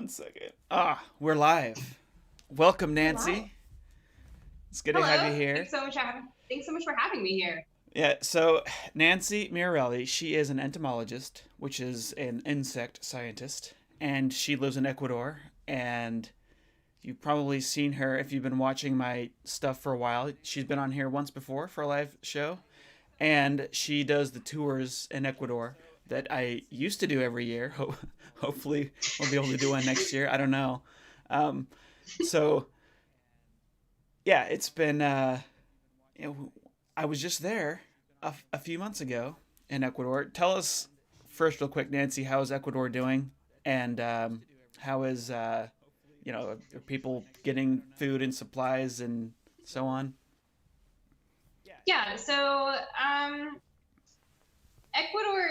1 second. We're live. Welcome, We're live. Nancy. It's good to have you Hello. here. Thanks so much for having me here. Yeah, so Nancy Miorelli, she is an entomologist, which is an insect scientist, and she lives in Ecuador. And you've probably seen her if you've been watching my stuff for a while. She's been on here once before for a live show, and she does the tours in Ecuador that I used to do every year. Hopefully, we'll be able to do one next year. I don't know. Um, so yeah, it's been. You know, I was just there a few months ago in Ecuador. Tell us first, real quick, Nancy, how is Ecuador doing, and how is are people getting food and supplies and so on? Yeah, so Ecuador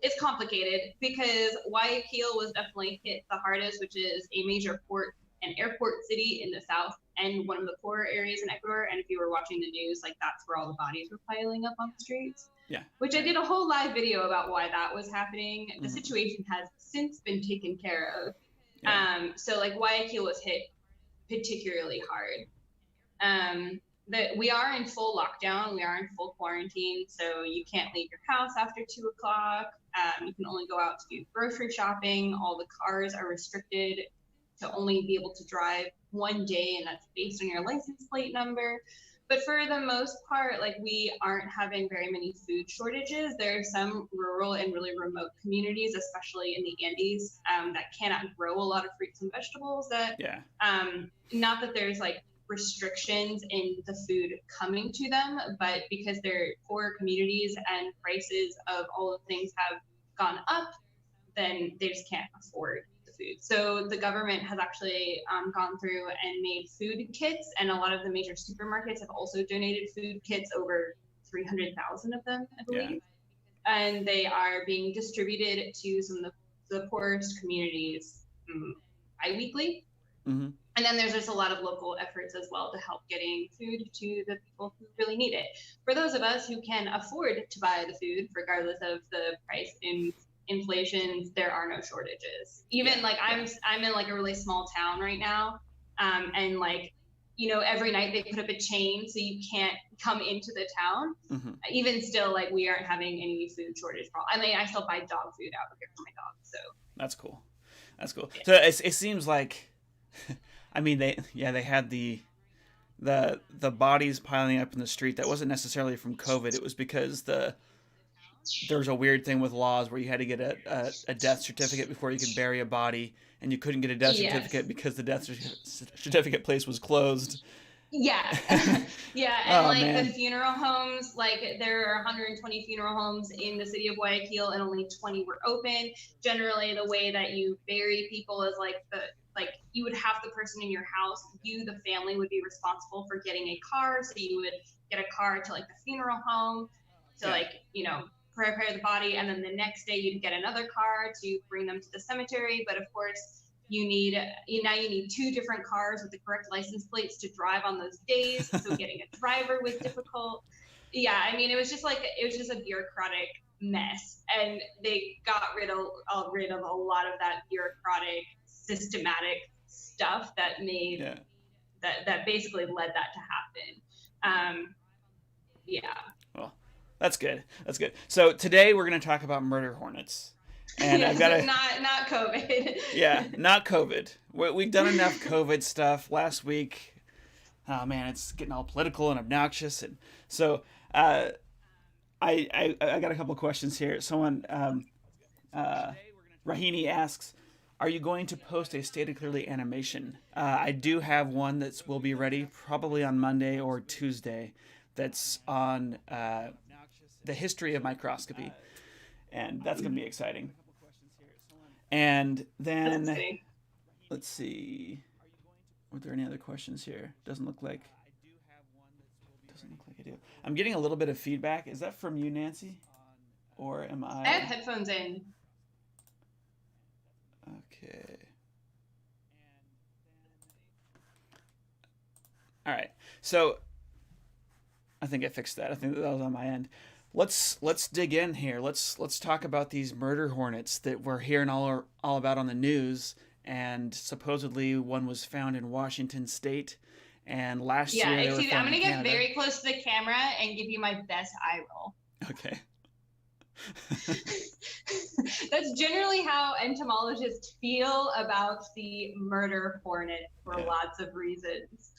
it's complicated because Guayaquil was definitely hit the hardest, which is a major port and airport city in the south and one of the poorer areas in Ecuador. And if you were watching the news, like that's where all the bodies were piling up on the streets. Yeah, Which I yeah, did a whole live video about why that was happening. The hmm, situation has since been taken care of. yeah, So like Guayaquil was hit particularly hard. That we are in full lockdown, we are in full quarantine, so you can't leave your house after 2 o'clock. You can only go out to do grocery shopping. All the cars are restricted to only be able to drive one day, and that's based on your license plate number. But for the most part, like we aren't having very many food shortages. There are some rural and really remote communities, especially in the Andes, that cannot grow a lot of fruits and vegetables. yeah, Not that there's like restrictions in the food coming to them, but because they're poor communities and prices of all of things have gone up, then they just can't afford the food. So the government has actually gone through and made food kits, and a lot of the major supermarkets have also donated food kits, over 300,000 of them, I yeah. believe. And they are being distributed to some of the poorest communities bi-weekly. Hmm. And then there's just a lot of local efforts as well to help getting food to the people who really need it. For those of us who can afford to buy the food, regardless of the price in inflation, there are no shortages. Even Yeah, like yeah. I'm in like a really small town right now, and like every night they put up a chain so you can't come into the town. Hmm. Even still, like we aren't having any food shortage problem. I mean, I still buy dog food out here for my dog, so That's cool. That's cool. yeah. So it seems like, I mean, they had the bodies piling up in the street. That wasn't necessarily from COVID. It was because there was a weird thing with laws where you had to get a death certificate before you could bury a body, and you couldn't get a death certificate Yes. because the certificate place was closed. Yeah. Yeah, and Oh like the man. funeral homes, like there are 120 funeral homes in the city of Guayaquil and only 20 were open. Generally, the way that you bury people is like you would have the person in your house, you the family would be responsible for getting a car, so you would get a car to like the funeral home to Yeah. like, prepare the body, and then the next day you'd get another car to bring them to the cemetery. But of course, you need two different cars with the correct license plates to drive on those days, so getting a driver was difficult. Yeah, I mean, it was just a bureaucratic mess, and they got rid of a lot of that bureaucratic systematic stuff that made Yeah. that basically led that to happen. Yeah. Well, that's good. That's good. So today we're going to talk about murder hornets, and I've Yes, got a not COVID. yeah, not COVID. We've done enough COVID stuff last week. Oh man, it's getting all political and obnoxious, and so I got a couple of questions here. Someone uh, Rahini asks, "Are you going to post a stated clearly animation?" I do have one that will be ready probably on Monday or Tuesday. That's on the history of microscopy, and that's going to be exciting. And That's then exciting. let's see. Were there any other questions here? Doesn't look like I do. I'm getting a little bit of feedback. Is that from you, Nancy, or am I have I? headphones in. Okay. All right. So I think I fixed that. I think that was on my end. let's dig in here. Let's talk about these murder hornets that we're hearing all about on the news. And supposedly one was found in Washington State, and last Yeah, year they were excuse me. I'm found in gonna get Canada. very close to the camera and give you my best eye roll. Okay. That's generally how entomologists feel about the murder hornet for Yeah. lots of reasons.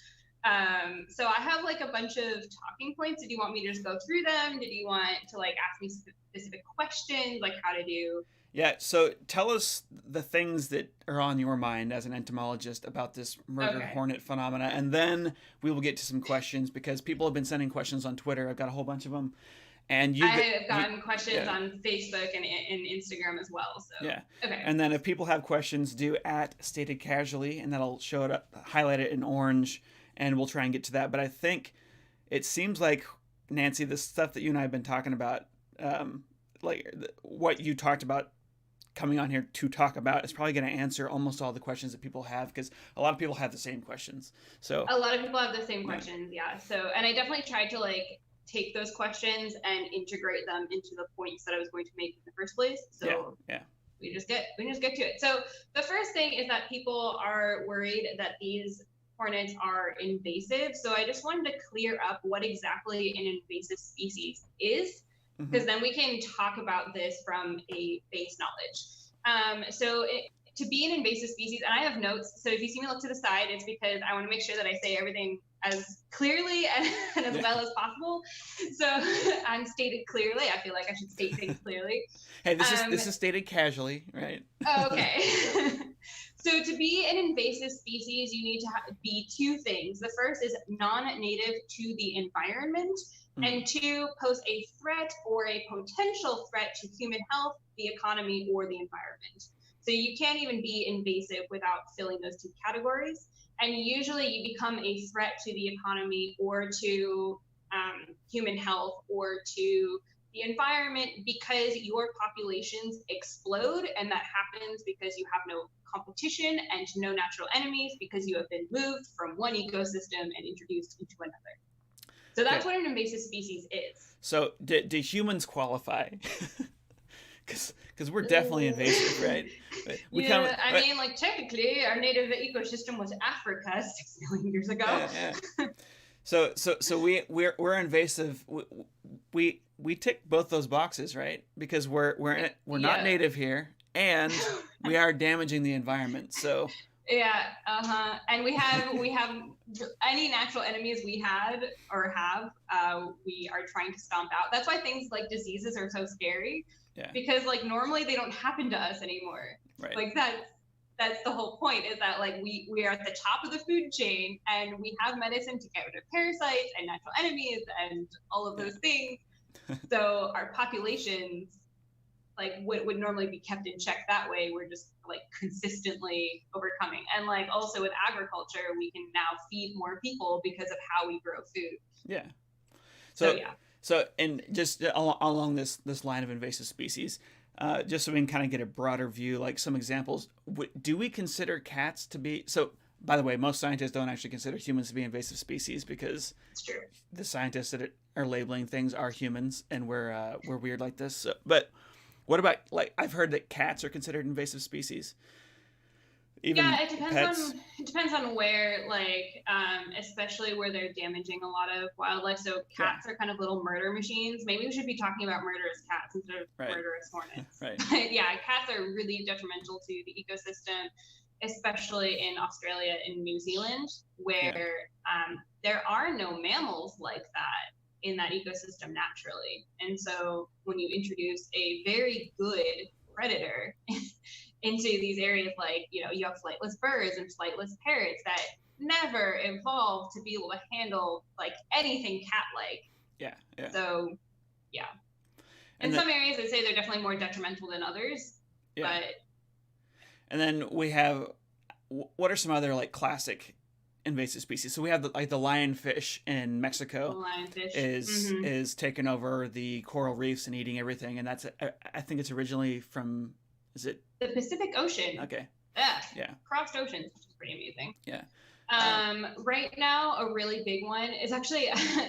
So I have like a bunch of talking points. Did you want me to just go through them? Did you want to like ask me specific questions, like how to do? Yeah, so tell us the things that are on your mind as an entomologist about this murder Okay. hornet phenomena, and then we will get to some questions because people have been sending questions on Twitter. I've got a whole bunch of them, and I have gotten questions yeah. on Facebook and Instagram as well. So Yeah. okay. And then if people have questions, do at stated casually, and that'll show it up, highlight it in orange, and we'll try and get to that. But I think it seems like, Nancy, the stuff that you and I have been talking about, what you talked about coming on here to talk about, is probably going to answer almost all the questions that people have, because a lot of people have the same questions. So a lot of people have the same questions, yeah. So, and I definitely tried to like take those questions and integrate them into the points that I was going to make in the first place. So yeah. we just get to it. So the first thing is that people are worried that these hornets are invasive. So I just wanted to clear up what exactly an invasive species is, because then we can talk about this from a base knowledge. To be an invasive species, and I have notes, so if you see me look to the side, it's because I want to make sure that I say everything as clearly and as well as possible. So I'm stated clearly. I feel like I should state things clearly. Hey, this is stated casually, right? Okay. So to be an invasive species, you need to be two things. The first is non-native to the environment, and two, pose a threat or a potential threat to human health, the economy, or the environment. So you can't even be invasive without filling those two categories. And usually you become a threat to the economy or to human health or to the environment because your populations explode, and that happens because you have no competition and no natural enemies, because you have been moved from one ecosystem and introduced into another. So that's what an invasive species is. So do humans qualify? Because we're definitely invasive, right? I mean, like technically, our native ecosystem was Africa 6 million years ago. Yeah. So we're invasive. We tick both those boxes, right? Because we're not native here, and we are damaging the environment. So yeah, and we have any natural enemies we had or have, we are trying to stomp out. That's why things like diseases are so scary. Yeah. Because like normally they don't happen to us anymore. Right. Like that's the whole point, is that like we are at the top of the food chain and we have medicine to get rid of parasites and natural enemies and all of those things. So our populations like would normally be kept in check that way. We're just like consistently overcoming. And like also with agriculture, we can now feed more people because of how we grow food. Yeah. So yeah. So, and just along this line of invasive species, just so we can kind of get a broader view, like some examples, do we consider cats to be... So, by the way, most scientists don't actually consider humans to be invasive species, because the scientists that are labeling things are humans, and we're weird like this. So, but what about, like, I've heard that cats are considered invasive species. Even it depends on where, like, especially where they're damaging a lot of wildlife. So cats are kind of little murder machines. Maybe we should be talking about murderous cats instead of murderous hornets. Right. But yeah, cats are really detrimental to the ecosystem, especially in Australia and New Zealand, where there are no mammals like that in that ecosystem naturally. And so when you introduce a very good predator into these areas, like, you have flightless birds and flightless parrots that never evolved to be able to handle like anything cat-like. Yeah. So yeah. In some areas I'd say they're definitely more detrimental than others. Yeah. But and then we have, what are some other like classic invasive species? So we have the lionfish in Mexico. The lionfish is taking over the coral reefs and eating everything, and that's I think it's originally from, is it the Pacific Ocean? Okay. Yeah. Crossed oceans, which is pretty amazing. Yeah. Right now, a really big one is actually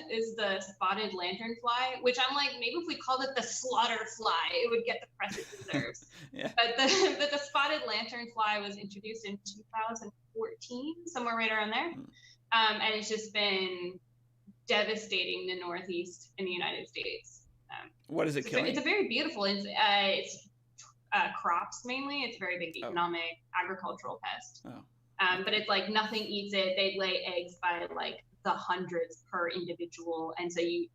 is the spotted lanternfly, which I'm like, maybe if we called it the slaughter fly, it would get the press it deserves. Yeah. But the spotted lanternfly was introduced in 2014, somewhere right around there, and it's just been devastating the Northeast in the United States. What is it killing? It's a very beautiful. It's crops mainly. It's a very big economic agricultural pest. Oh. But it's like nothing eats it. They lay eggs by like the hundreds per individual, and so you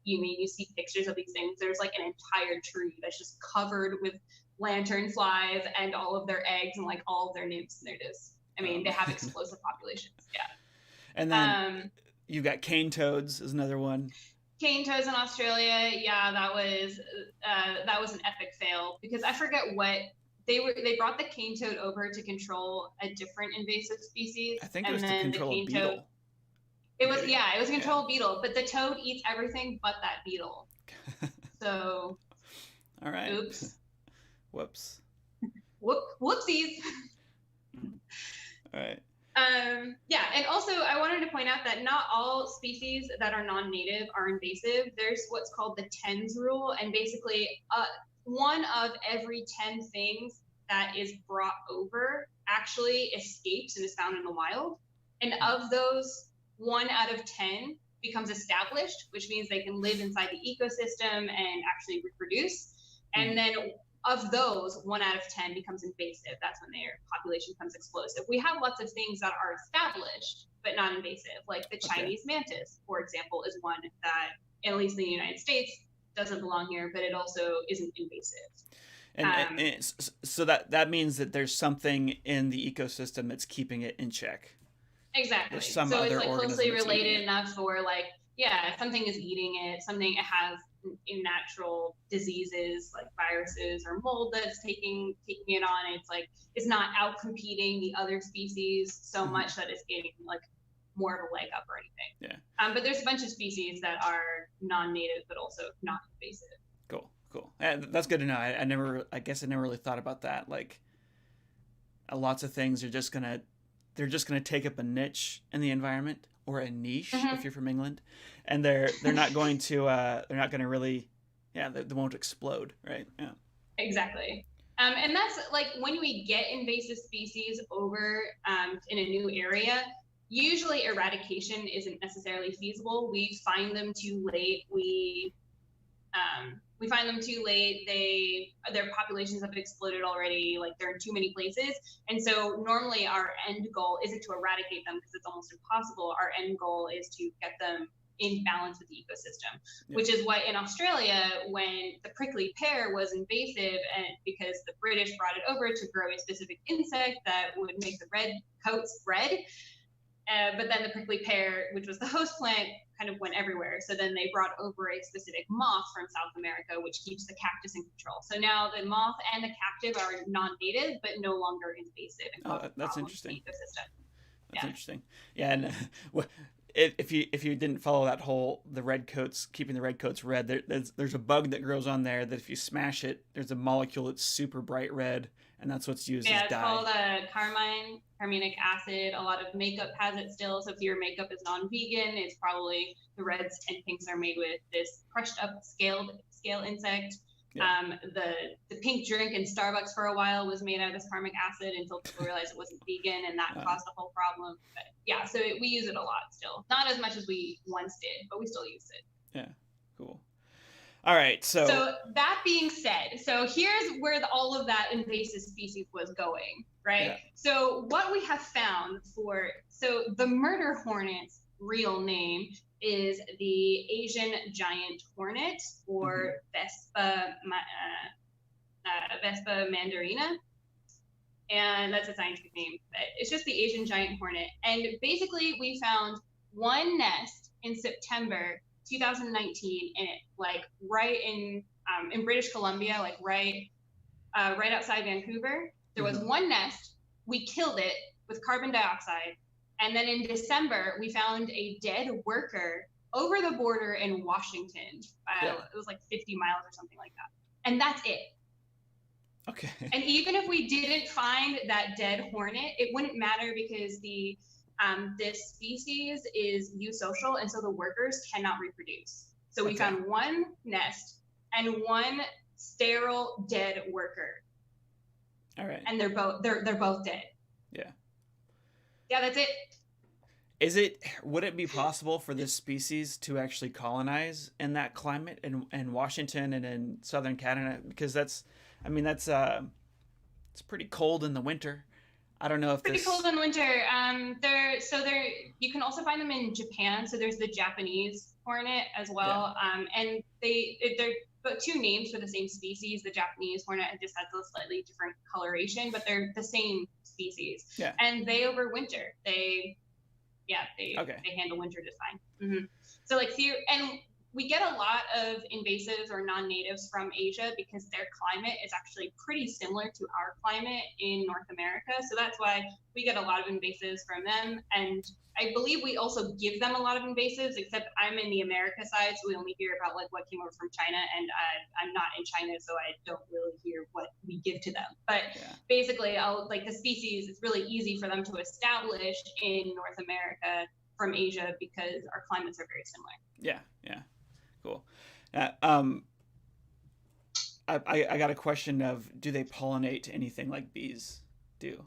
see pictures of these things. There's like an entire tree that's just covered with lanternflies and all of their eggs and like all of their nymphs. And they're just, they have explosive populations. Yeah. And then you got cane toads is another one. Cane toads in Australia, yeah, that was an epic fail because I forget what. They brought the cane toad over to control a different invasive species. I think it was to control a beetle. It was to control a beetle, but the toad eats everything but that beetle. So. All right. Oops. Whoops. Whoopsies. All right. Yeah, and also I wanted to point out that not all species that are non-native are invasive. There's what's called the TENS rule, and basically one of every 10 things that is brought over actually escapes and is found in the wild. And of those, 1 out of 10 becomes established, which means they can live inside the ecosystem and actually reproduce. And then of those, 1 out of 10 becomes invasive. That's when their population becomes explosive. We have lots of things that are established, but not invasive. Like the Chinese mantis, for example, is one that, at least in the United States, doesn't belong here, but it also isn't invasive. And so that means that there's something in the ecosystem that's keeping it in check. Exactly. So it's like closely related enough for like, yeah, something is eating it, it has natural diseases like viruses or mold that's taking it on. It's like, it's not out competing the other species so much that it's getting like more of a leg up or anything. Yeah. But there's a bunch of species that are non-native, but also not invasive. Cool. That's good to know. I guess I never really thought about that. Like, lots of things are just gonna take up a niche in the environment or a niche if you're from England, and they're not going to really, they won't explode, right? Yeah. Exactly. And that's like when we get invasive species over in a new area. Usually eradication isn't necessarily feasible. We find them too late. Their populations have exploded already. Like they're in too many places. And so normally our end goal isn't to eradicate them because it's almost impossible. Our end goal is to get them in balance with the ecosystem, which is why in Australia, when the prickly pear was invasive, and because the British brought it over to grow a specific insect that would make the red coats red, but then the prickly pear, which was the host plant, kind of went everywhere. So then they brought over a specific moth from South America, which keeps the cactus in control. So now the moth and the cactus are non-native, but no longer invasive. Oh, that's interesting. Ecosystem. That's interesting. Yeah, and if you didn't follow that whole the red coats, keeping the red coats red, there's a bug that grows on there that if you smash it, there's a molecule that's super bright red, and that's what's used as dye. Yeah, it's called carminic acid. A lot of makeup has it still. So if your makeup is non-vegan, it's probably the reds and pinks are made with this crushed up scale insect. Yeah. The pink drink in Starbucks for a while was made out of this carminic acid until people realized it wasn't vegan, and that caused a whole problem. But yeah, so we use it a lot still. Not as much as we once did, but we still use it. Yeah, cool. All right, so that being said, so here's where all of that invasive species was going, right? Yeah. So what we have found so the murder hornet's real name is the Asian giant hornet, or Vespa mandarina, and that's a scientific name. But it's just the Asian giant hornet, and basically we found one nest in September 2019, and it like right in British Columbia, like right outside Vancouver. There was one nest. We killed it with carbon dioxide. And then in December, we found a dead worker over the border in Washington. It was like 50 miles or something like that. And that's it. Okay. And even if we didn't find that dead hornet, it wouldn't matter because the this species is eusocial, and so the workers cannot reproduce. So we Okay. found one nest and one sterile dead worker, All right. and they're both dead. Yeah. Yeah, that's it. Would it be possible for this species to actually colonize in that climate in Washington and in southern Canada? Because it's pretty cold in the winter. I don't know if Pretty cold in winter. You can also find them in Japan. So there's the Japanese hornet as well. Yeah. And they're but two names for the same species. The Japanese hornet just has a slightly different coloration, but they're the same species. Yeah. And they overwinter. They handle winter just fine. Mm-hmm. So and we get a lot of invasives or non-natives from Asia because their climate is actually pretty similar to our climate in North America. So that's why we get a lot of invasives from them. And I believe we also give them a lot of invasives, except I'm in the America side, so we only hear about like what came over from China, and I'm not in China, so I don't really hear what we give to them. But basically, the species, it's really easy for them to establish in North America from Asia because our climates are very similar. Yeah. Cool. I got a question of, do they pollinate anything like bees do?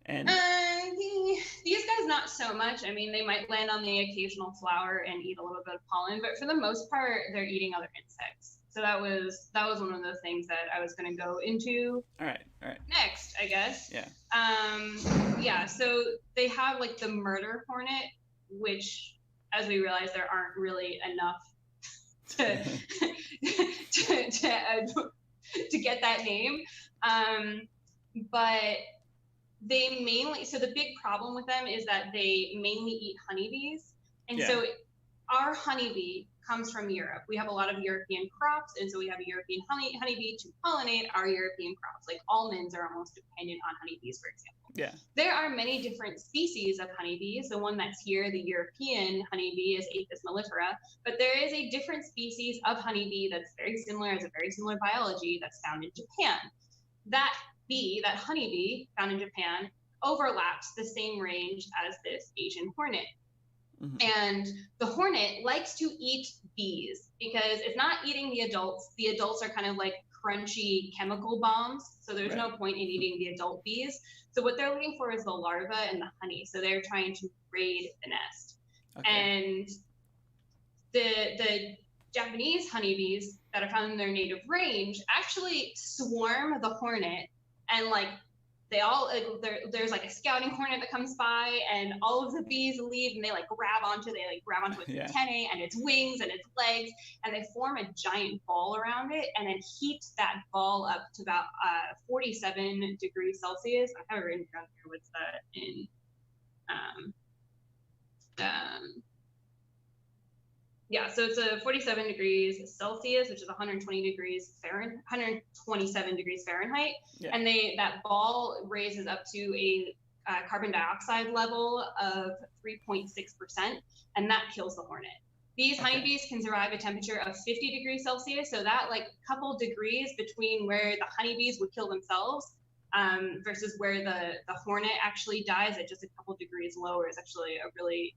And these guys not so much. I mean, they might land on the occasional flower and eat a little bit of pollen, but for the most part, they're eating other insects. So that was one of the things that I was going to go into. All right. Next, I guess. Yeah. So they have like the murder hornet, which, as we realize, there aren't really enough to get that name, but they mainly, so the big problem with them is that they mainly eat honeybees, and so our honeybee comes from Europe. We have a lot of European crops, and so we have a European honeybee to pollinate our European crops. Like almonds are almost dependent on honeybees, for example. Yeah. There are many different species of honeybees. The one that's here, the European honeybee, is Apis mellifera, but there is a different species of honeybee that's very similar, has a very similar biology, that's found in Japan. That honeybee found in Japan, overlaps the same range as this Asian hornet. Mm-hmm. And the hornet likes to eat bees because it's not eating the adults. The adults are kind of like crunchy chemical bombs, so there's no point in eating the adult bees. So what they're looking for is the larva and the honey. So they're trying to raid the nest. Okay. And the Japanese honeybees that are found in their native range actually swarm the hornet, and like there's like a scouting hornet that comes by, and all of the bees leave, and they grab onto its antennae and its wings and its legs, and they form a giant ball around it, and then heat that ball up to about 47 degrees Celsius. I have it written down here. What's that in? So it's a 47 degrees Celsius, which is 127 degrees Fahrenheit. Yeah. And that ball raises up to a carbon dioxide level of 3.6%, and that kills the hornet. These honeybees can survive a temperature of 50 degrees Celsius, so that couple degrees between where the honeybees would kill themselves versus where the hornet actually dies at just a couple degrees lower is actually a really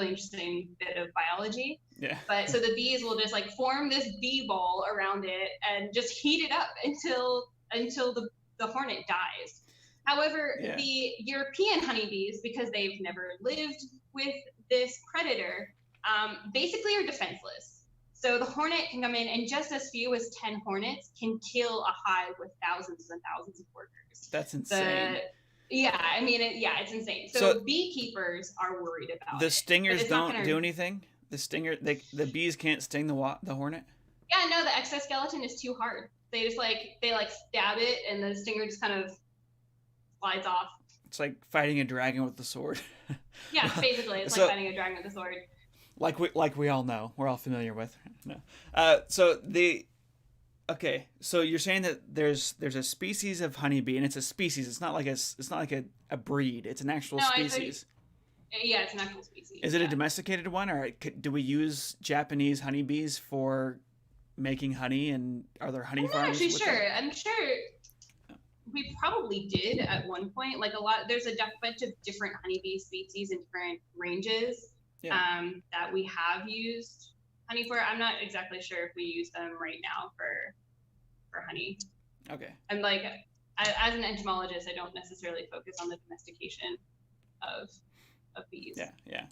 interesting bit of biology. Yeah. But so the bees will just form this bee ball around it and just heat it up until the hornet dies. However, the European honeybees, because they've never lived with this predator, basically are defenseless. So the hornet can come in, and just as few as 10 hornets can kill a hive with thousands and thousands of workers. That's insane. It's insane. So beekeepers are worried about the stingers don't do anything. The bees can't sting the hornet. Yeah, no, the exoskeleton is too hard. They just stab it, and the stinger just kind of slides off. It's like fighting a dragon with a sword. Yeah, basically, it's like fighting a dragon with a sword. Like we all know, we're all familiar with. No, Okay, so you're saying that there's a species of honeybee, and it's a species. It's not like a breed. It's an actual species. It's an actual species. Is it a domesticated one, or do we use Japanese honeybees for making honey? And are there honey farms? I'm not actually sure. I'm sure we probably did at one point. Like there's a bunch of different honeybee species in different ranges that we have used honey for. I'm not exactly sure if we use them right now for honey. Okay. I'm like, as an entomologist, I don't necessarily focus on the domestication of bees. Yeah.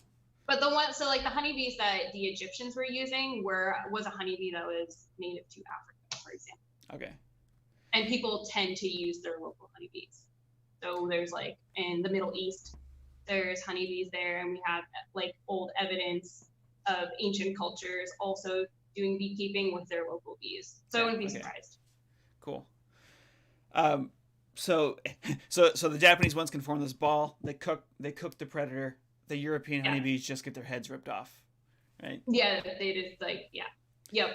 But the honeybees that the Egyptians were using was a honeybee that was native to Africa, for example. Okay. And people tend to use their local honeybees. So there's like in the Middle East, there's honeybees there, and we have like old evidence of ancient cultures also doing beekeeping with their local bees. So I wouldn't be surprised. Cool. So the Japanese ones can form this ball. They cook the predator. The European honeybees just get their heads ripped off, right? Yeah, they just yep. Yeah,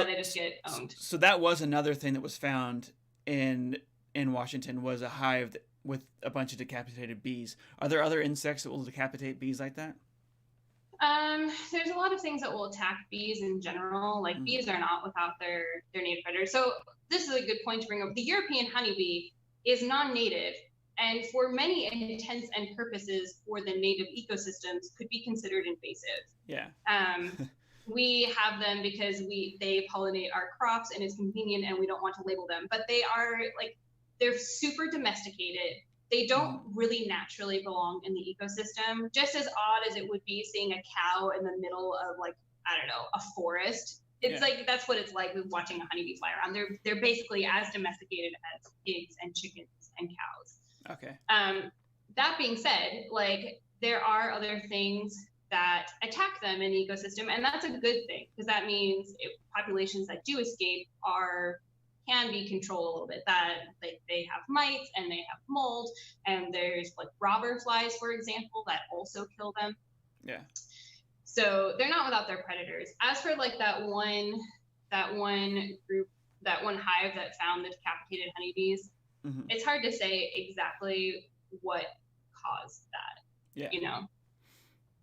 they just get owned. So that was another thing that was found in Washington, was a hive with a bunch of decapitated bees. Are there other insects that will decapitate bees like that? There's a lot of things that will attack bees in general. Like bees are not without their native predators. So this is a good point to bring up. The European honeybee is non-native, and for many intents and purposes for the native ecosystems could be considered invasive. Yeah. We have them because they pollinate our crops and it's convenient, and we don't want to label them. But they're super domesticated. They don't really naturally belong in the ecosystem. Just as odd as it would be seeing a cow in the middle of a forest. It's that's what it's like with watching a honeybee fly around. They're basically as domesticated as pigs and chickens and cows. Okay. That being said, there are other things that attack them in the ecosystem, and that's a good thing, because that means populations that do escape can be controlled a little bit. That they have mites and they have mold, and there's robber flies, for example, that also kill them. Yeah. So they're not without their predators. As for that one group, that one hive that found the decapitated honeybees, it's hard to say exactly what caused that. Yeah.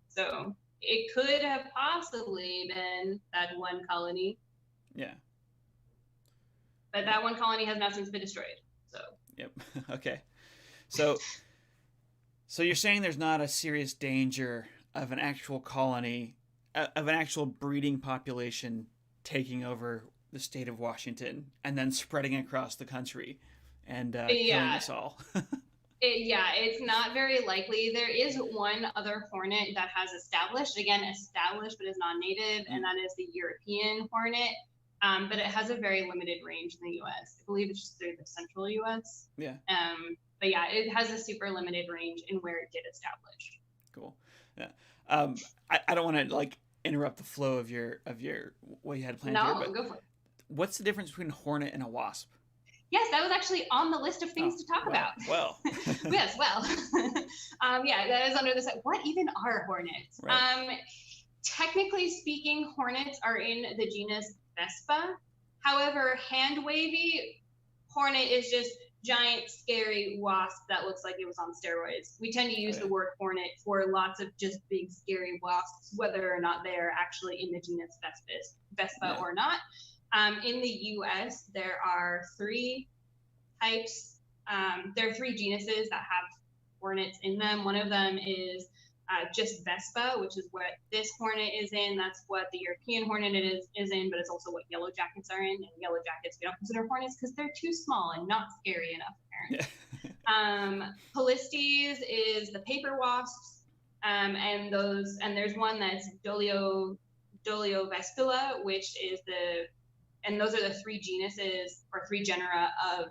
So it could have possibly been that one colony. Yeah. But that one colony has now since been destroyed. So. Yep. Okay. So you're saying there's not a serious danger of an actual colony, of an actual breeding population taking over the state of Washington and then spreading across the country and killing us all. It's not very likely. There is one other hornet that has established but is non-native, and that is the European hornet. But it has a very limited range in the U.S. I believe it's just through the central U.S. Yeah. But yeah, it has a super limited range in where it did establish. Cool. Yeah. I don't want to interrupt the flow of your what you had planned here, but go for it. What's the difference between a hornet and a wasp? Yes, that was actually on the list of things to talk about. Well. Yes, well. That is under this. What even are hornets? Right. Technically speaking, hornets are in the genus Vespa. However, hand-wavy hornet is just giant, scary wasp that looks like it was on steroids. We tend to use the word hornet for lots of just big, scary wasps, whether or not they're actually in the genus Vespa or not. In the U.S., there are 3 types. There are 3 genuses that have hornets in them. One of them is just Vespa, which is what this hornet is in. That's what the European hornet is in, but it's also what yellow jackets are in. And yellow jackets we don't consider hornets because they're too small and not scary enough, apparently. Yeah. Polistes is the paper wasps, and there's one that's Doliovespila, which is and those are the 3 genuses or 3 genera of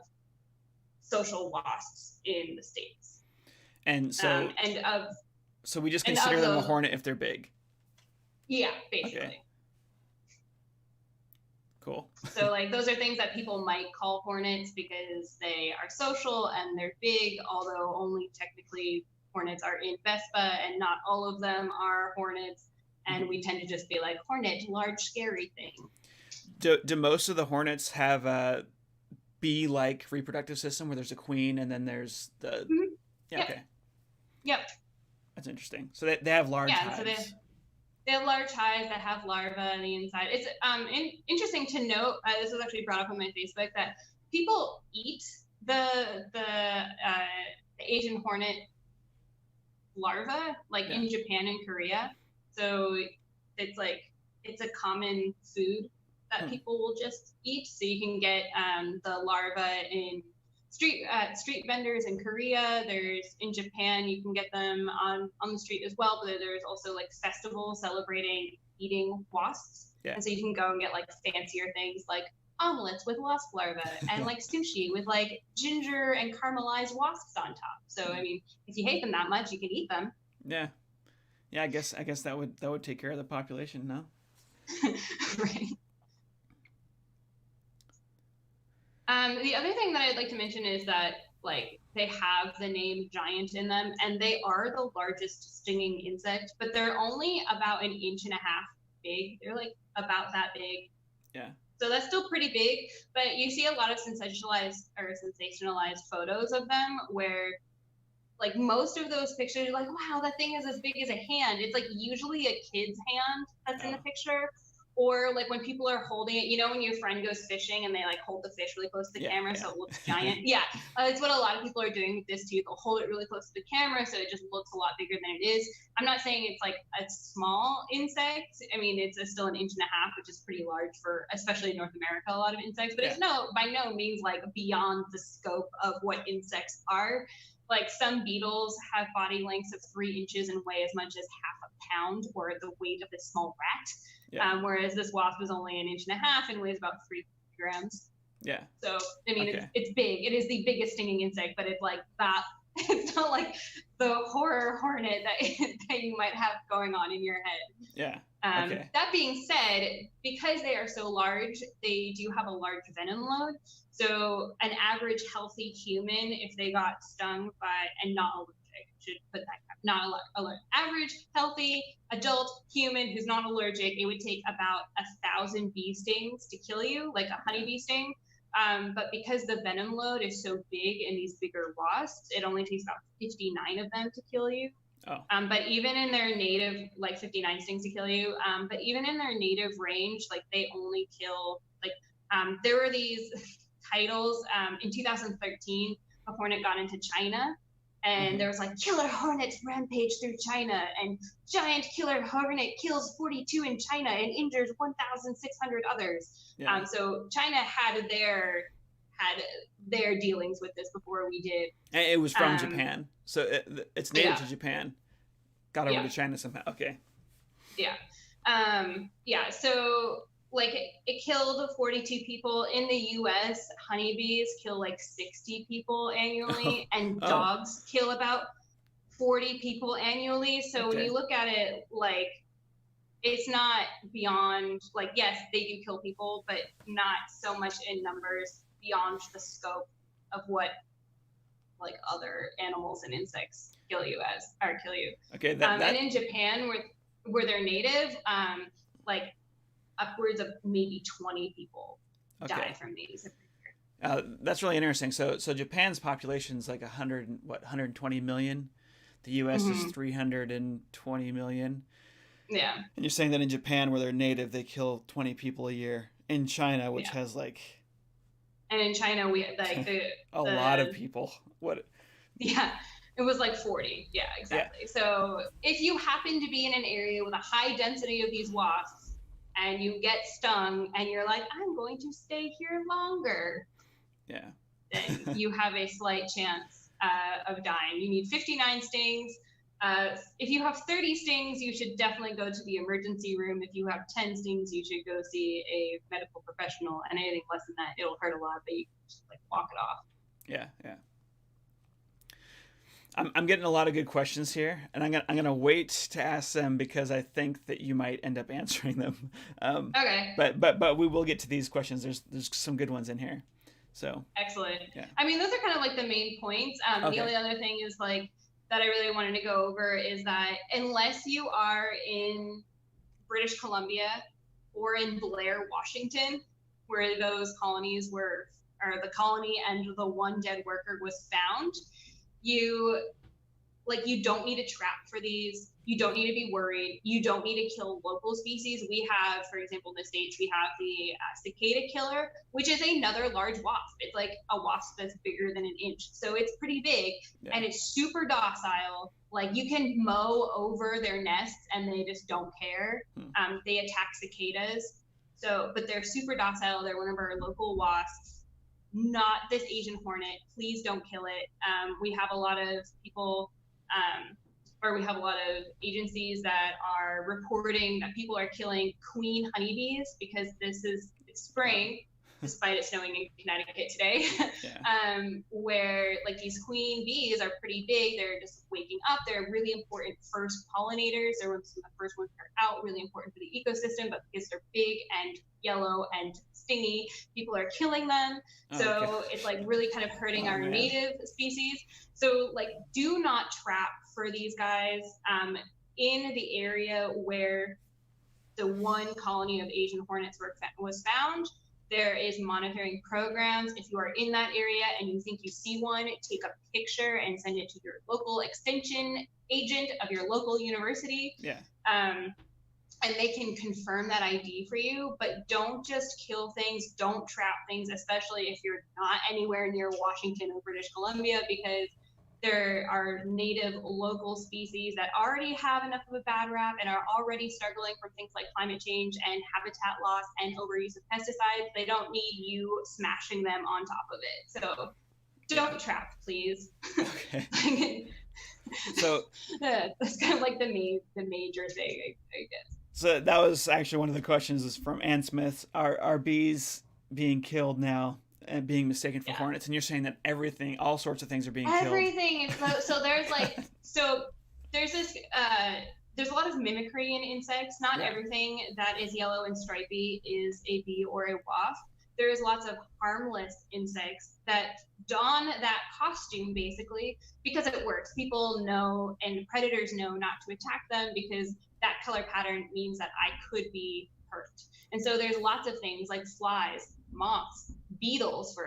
social wasps in the States. And so, so we just consider them a hornet if they're big. Yeah, basically. Okay. Cool. So those are things that people might call hornets because they are social and they're big, although only technically hornets are in Vespa and not all of them are hornets. And we tend to just be like, hornet, large, scary thing. Do most of the hornets have a bee-like reproductive system where there's a queen and then there's the... Yeah, yep. Okay. Yep. That's interesting. So they have large hives. So they have large hives that have larvae on the inside. It's interesting to note, this was actually brought up on my Facebook, that people eat the Asian hornet larva, like in Japan and Korea. So it's like, it's a common food that people will just eat. So you can get the larva in street vendors in Korea. There's in Japan, you can get them on the street as well. But there's also like festivals celebrating eating wasps. Yeah. And so you can go and get like fancier things like omelets with wasp larvae and like sushi with like ginger and caramelized wasps on top. So I mean, if you hate them that much, you can eat them. Yeah. I guess that would take care of the population, no? Right. The other thing that I'd like to mention is that like they have the name giant in them, and they are the largest stinging insect, but they're only about 1.5 inches big. They're like about that big. Yeah. So that's still pretty big, but you see a lot of sensationalized photos of them where like most of those pictures, you're like, wow, that thing is as big as a hand. It's like usually a kid's hand that's in the picture. Or like when people are holding it, you know, when your friend goes fishing and they like hold the fish really close to the camera so it looks giant. It's what a lot of people are doing with this too. They'll hold it really close to the camera so it just looks a lot bigger than it is. I'm not saying it's like a small insect. I mean, it's still 1.5 inches, which is pretty large for, especially in North America, a lot of insects. But it's by no means like beyond the scope of what insects are. Like some beetles have body lengths of 3 inches and weigh as much as half a pound, or the weight of a small rat. Whereas this wasp is only 1.5 inches and weighs about 3 grams. Yeah. So I mean, it's big. It is the biggest stinging insect, but it's like that. It's not like the horror hornet that you might have going on in your head. Yeah. That being said, because they are so large, they do have a large venom load. So an average healthy human, if they got stung by, and not allergic, should put that, not alert, average healthy adult human who's not allergic, it would take about 1,000 bee stings to kill you, like a honeybee sting. But because the venom load is so big in these bigger wasps, it only takes about 59 of them to kill you. But even in their native, like 59 stings to kill you, but even in their native range, like they only kill, like there were these titles in 2013, a hornet got into China, and there was like killer hornets rampage through China, and giant killer hornet kills 42 in China and injures 1,600 others. So China had their dealings with this before we did. And it was from Japan, so it's native to Japan. Got over to China somehow. Okay. So like it killed 42 people in the U.S. Honeybees kill like 60 people annually, and dogs kill about 40 people annually. So when you look at it, like it's not beyond, like, yes, they do kill people, but not so much in numbers beyond the scope of what like other animals and insects kill you. Okay. And in Japan, where they're native, like upwards of maybe 20 people die from these. That's really interesting. So Japan's population is like 120 million. The U.S. is 320 million. Yeah. And you're saying that in Japan, where they're native, they kill 20 people a year. In China, which has like. And in China, we like a lot of people. What? Yeah. It was like 40. Yeah, exactly. So if you happen to be in an area with a high density of these wasps and you get stung and you're like, I'm going to stay here longer. Yeah. Then you have a slight chance of dying. You need 59 stings. If you have 30 stings, you should definitely go to the emergency room. If you have 10 stings, you should go see a medical professional. And anything less than that, it'll hurt a lot, but you can just like walk it off. Yeah. I'm getting a lot of good questions here, and I'm gonna wait to ask them because I think that you might end up answering them. Okay. But we will get to these questions. There's some good ones in here. So excellent. Yeah. I mean, those are kind of like the main points. The only other thing is like that I really wanted to go over is that unless you are in British Columbia or in Blair, Washington, where those colonies were, or the colony and the one dead worker was found, you like, you don't need to trap for these. You don't need to be worried. You don't need to kill local species. We have, for example, in the States, we have the Cicada Killer, which is another large wasp. It's like a wasp that's bigger than an inch. So it's pretty big, and it's super docile. Like, you can mow over their nests and they just don't care. They attack cicadas. So, but they're super docile. They're one of our local wasps. Not this Asian hornet. Please don't kill it. We have a lot of people, or we have a lot of agencies that are reporting that people are killing queen honeybees because it's spring, despite it snowing in Connecticut today, where like these queen bees are pretty big. They're just waking up. They're really important first pollinators. They're some of the first ones that are out, really important for the ecosystem, but because they're big and yellow and stingy, people are killing them. So it's like really kind of hurting our native species. So like, do not trap for these guys in the area where the one colony of Asian hornets was found. There is monitoring programs. If you are in that area and you think you see one, take a picture and send it to your local extension agent of your local university. And they can confirm that ID for you, but don't just kill things, don't trap things, especially if you're not anywhere near Washington or British Columbia, because there are native local species that already have enough of a bad rap and are already struggling from things like climate change and habitat loss and overuse of pesticides. They don't need you smashing them on top of it. So don't trap, please. Okay. So that's kind of like the major thing, I guess. So that was actually one of the questions is from Ann Smith. Are bees being killed now and being mistaken for hornets? And you're saying that all sorts of things are being killed. Everything. So there's like, there's this, there's a lot of mimicry in insects. Not everything that is yellow and stripy is a bee or a wasp. There's lots of harmless insects that don that costume basically because it works. People know and predators know not to attack them because that color pattern means that I could be hurt. And so there's lots of things like flies, moths, beetles,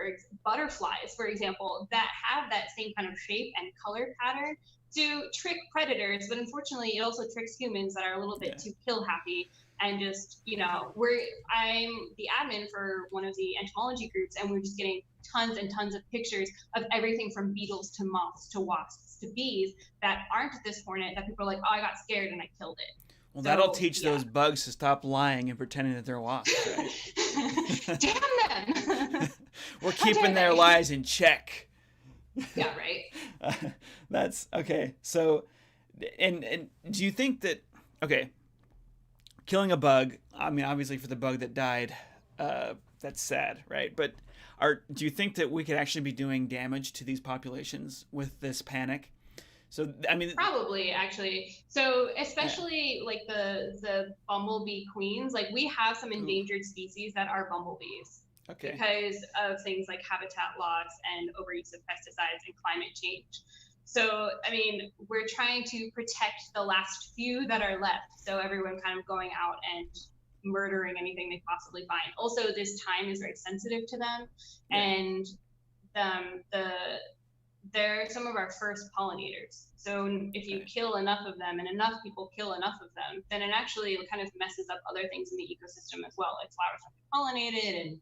butterflies, for example, that have that same kind of shape and color pattern to trick predators. But unfortunately, it also tricks humans that are a little bit too kill happy. And just, I'm the admin for one of the entomology groups, and we're just getting tons and tons of pictures of everything from beetles to moths to wasps to bees that aren't this hornet that people are like, oh, I got scared and I killed it. Well, that'll teach those bugs to stop lying and pretending that they're wasps, right? Damn them! We're keeping their lies in check. Yeah, right. That's okay. So, and do you think that killing a bug? I mean, obviously for the bug that died, that's sad, right? But do you think that we could actually be doing damage to these populations with this panic? So, I mean, probably actually. So especially like the bumblebee queens, like we have some endangered species that are bumblebees because of things like habitat loss and overuse of pesticides and climate change. So, I mean, we're trying to protect the last few that are left. So everyone kind of going out and murdering anything they possibly find. Also, this time is very sensitive to them, and they're some of our first pollinators. So if you kill enough of them and enough people kill enough of them, then it actually kind of messes up other things in the ecosystem as well. Like flowers have to be pollinated and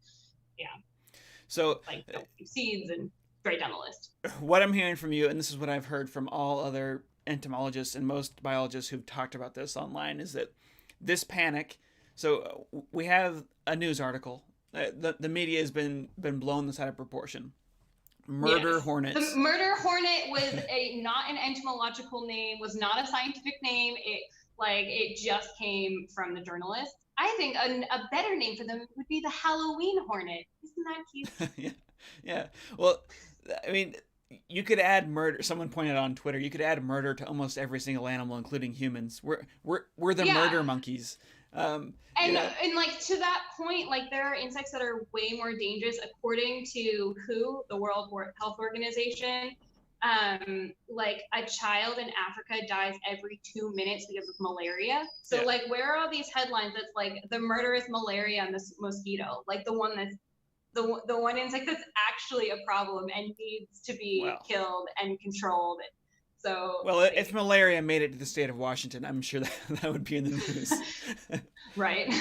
so like seeds and right down the list. What I'm hearing from you, and this is what I've heard from all other entomologists and most biologists who've talked about this online, is that this panic. So we have a news article. The media has been blown this out of proportion. Murder hornets. The murder hornet was not an entomological name, was not a scientific name. It just came from the journalist. I think a better name for them would be the Halloween hornet. Isn't that cute? Yeah. Well, I mean, you could add murder. Someone pointed out on Twitter, you could add murder to almost every single animal, including humans. We're the murder monkeys. And like to that point, like there are insects that are way more dangerous, according to WHO, the World Health Organization. Like a child in Africa dies every 2 minutes because of malaria. So like, where are all these headlines that's like the murderous malaria mosquito, like the one that's the one insect that's actually a problem and needs to be killed and controlled. So, well, if malaria made it to the state of Washington, I'm sure that that would be in the news. right.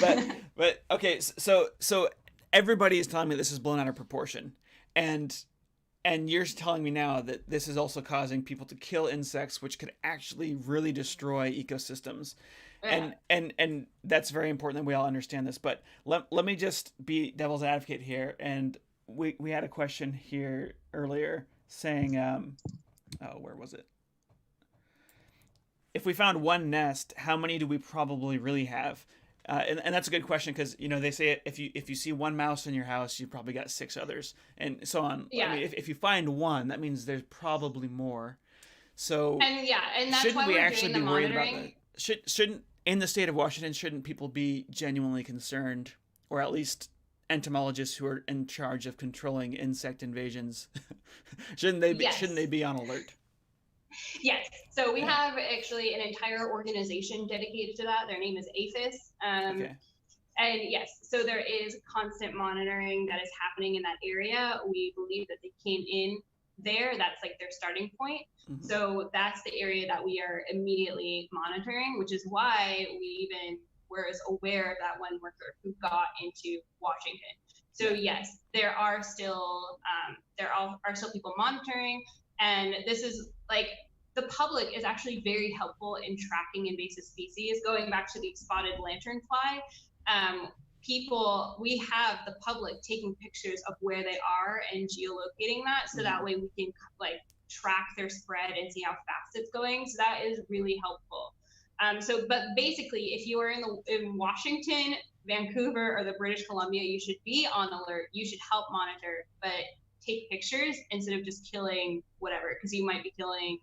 But okay, so everybody is telling me this is blown out of proportion, and you're telling me now that this is also causing people to kill insects, which could actually really destroy ecosystems. Yeah. And that's very important that we all understand this. But let me just be devil's advocate here. And we had a question here earlier saying, oh, where was it? If we found one nest, how many do we probably really have? And that's a good question because they say if you see one mouse in your house, you probably got 6 others, and so on. Yeah. I mean, if you find one, that means there's probably more. So and that's shouldn't why we we're actually doing be the worried monitoring. about that? Shouldn't in the state of Washington, shouldn't people be genuinely concerned, or at least entomologists who are in charge of controlling insect invasions, shouldn't they be on alert? Yes. So we have actually an entire organization dedicated to that. Their name is APHIS. Okay. And yes, so there is constant monitoring that is happening in that area. We believe that they came in there. That's like their starting point. Mm-hmm. So that's the area that we are immediately monitoring, which is why we even were aware of that one worker who got into Washington. So yes, there are still people monitoring, and this is like the public is actually very helpful in tracking invasive species. Going back to the spotted lanternfly, we have the public taking pictures of where they are and geolocating that, so that way we can like track their spread and see how fast it's going. So that is really helpful. But basically, if you are in Washington, Vancouver, or the British Columbia, you should be on alert. You should help monitor, but take pictures instead of just killing whatever, because you might be killing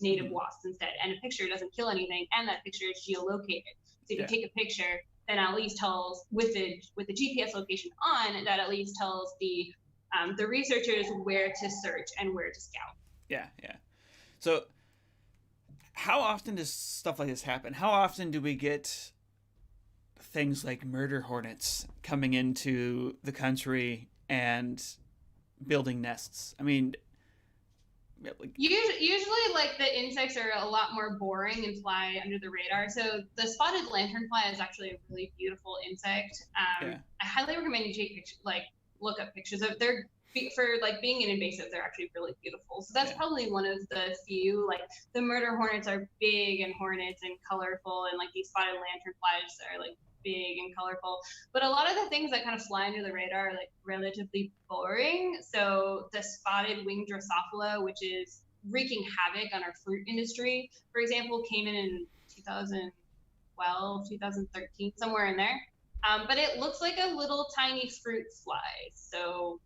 native wasps instead. And a picture doesn't kill anything, and that picture is geolocated. So if you take a picture, then at least tells with the GPS location on, that at least tells the researchers where to search and where to scout. Yeah. So how often does stuff like this happen? How often do we get things like murder hornets coming into the country and building nests? I mean, usually like the insects are a lot more boring and fly under the radar. So the spotted lanternfly is actually a really beautiful insect. I highly recommend you take pictures, like look up pictures of their. For like being an invasive, they're actually really beautiful. So that's probably one of the few. Like the murder hornets are big and hornets and colorful, and like these spotted lanternflies are like big and colorful. But a lot of the things that kind of fly under the radar are like relatively boring. So the spotted winged Drosophila, which is wreaking havoc on our fruit industry, for example, came in 2012, 2013, somewhere in there. But it looks like a little tiny fruit fly. So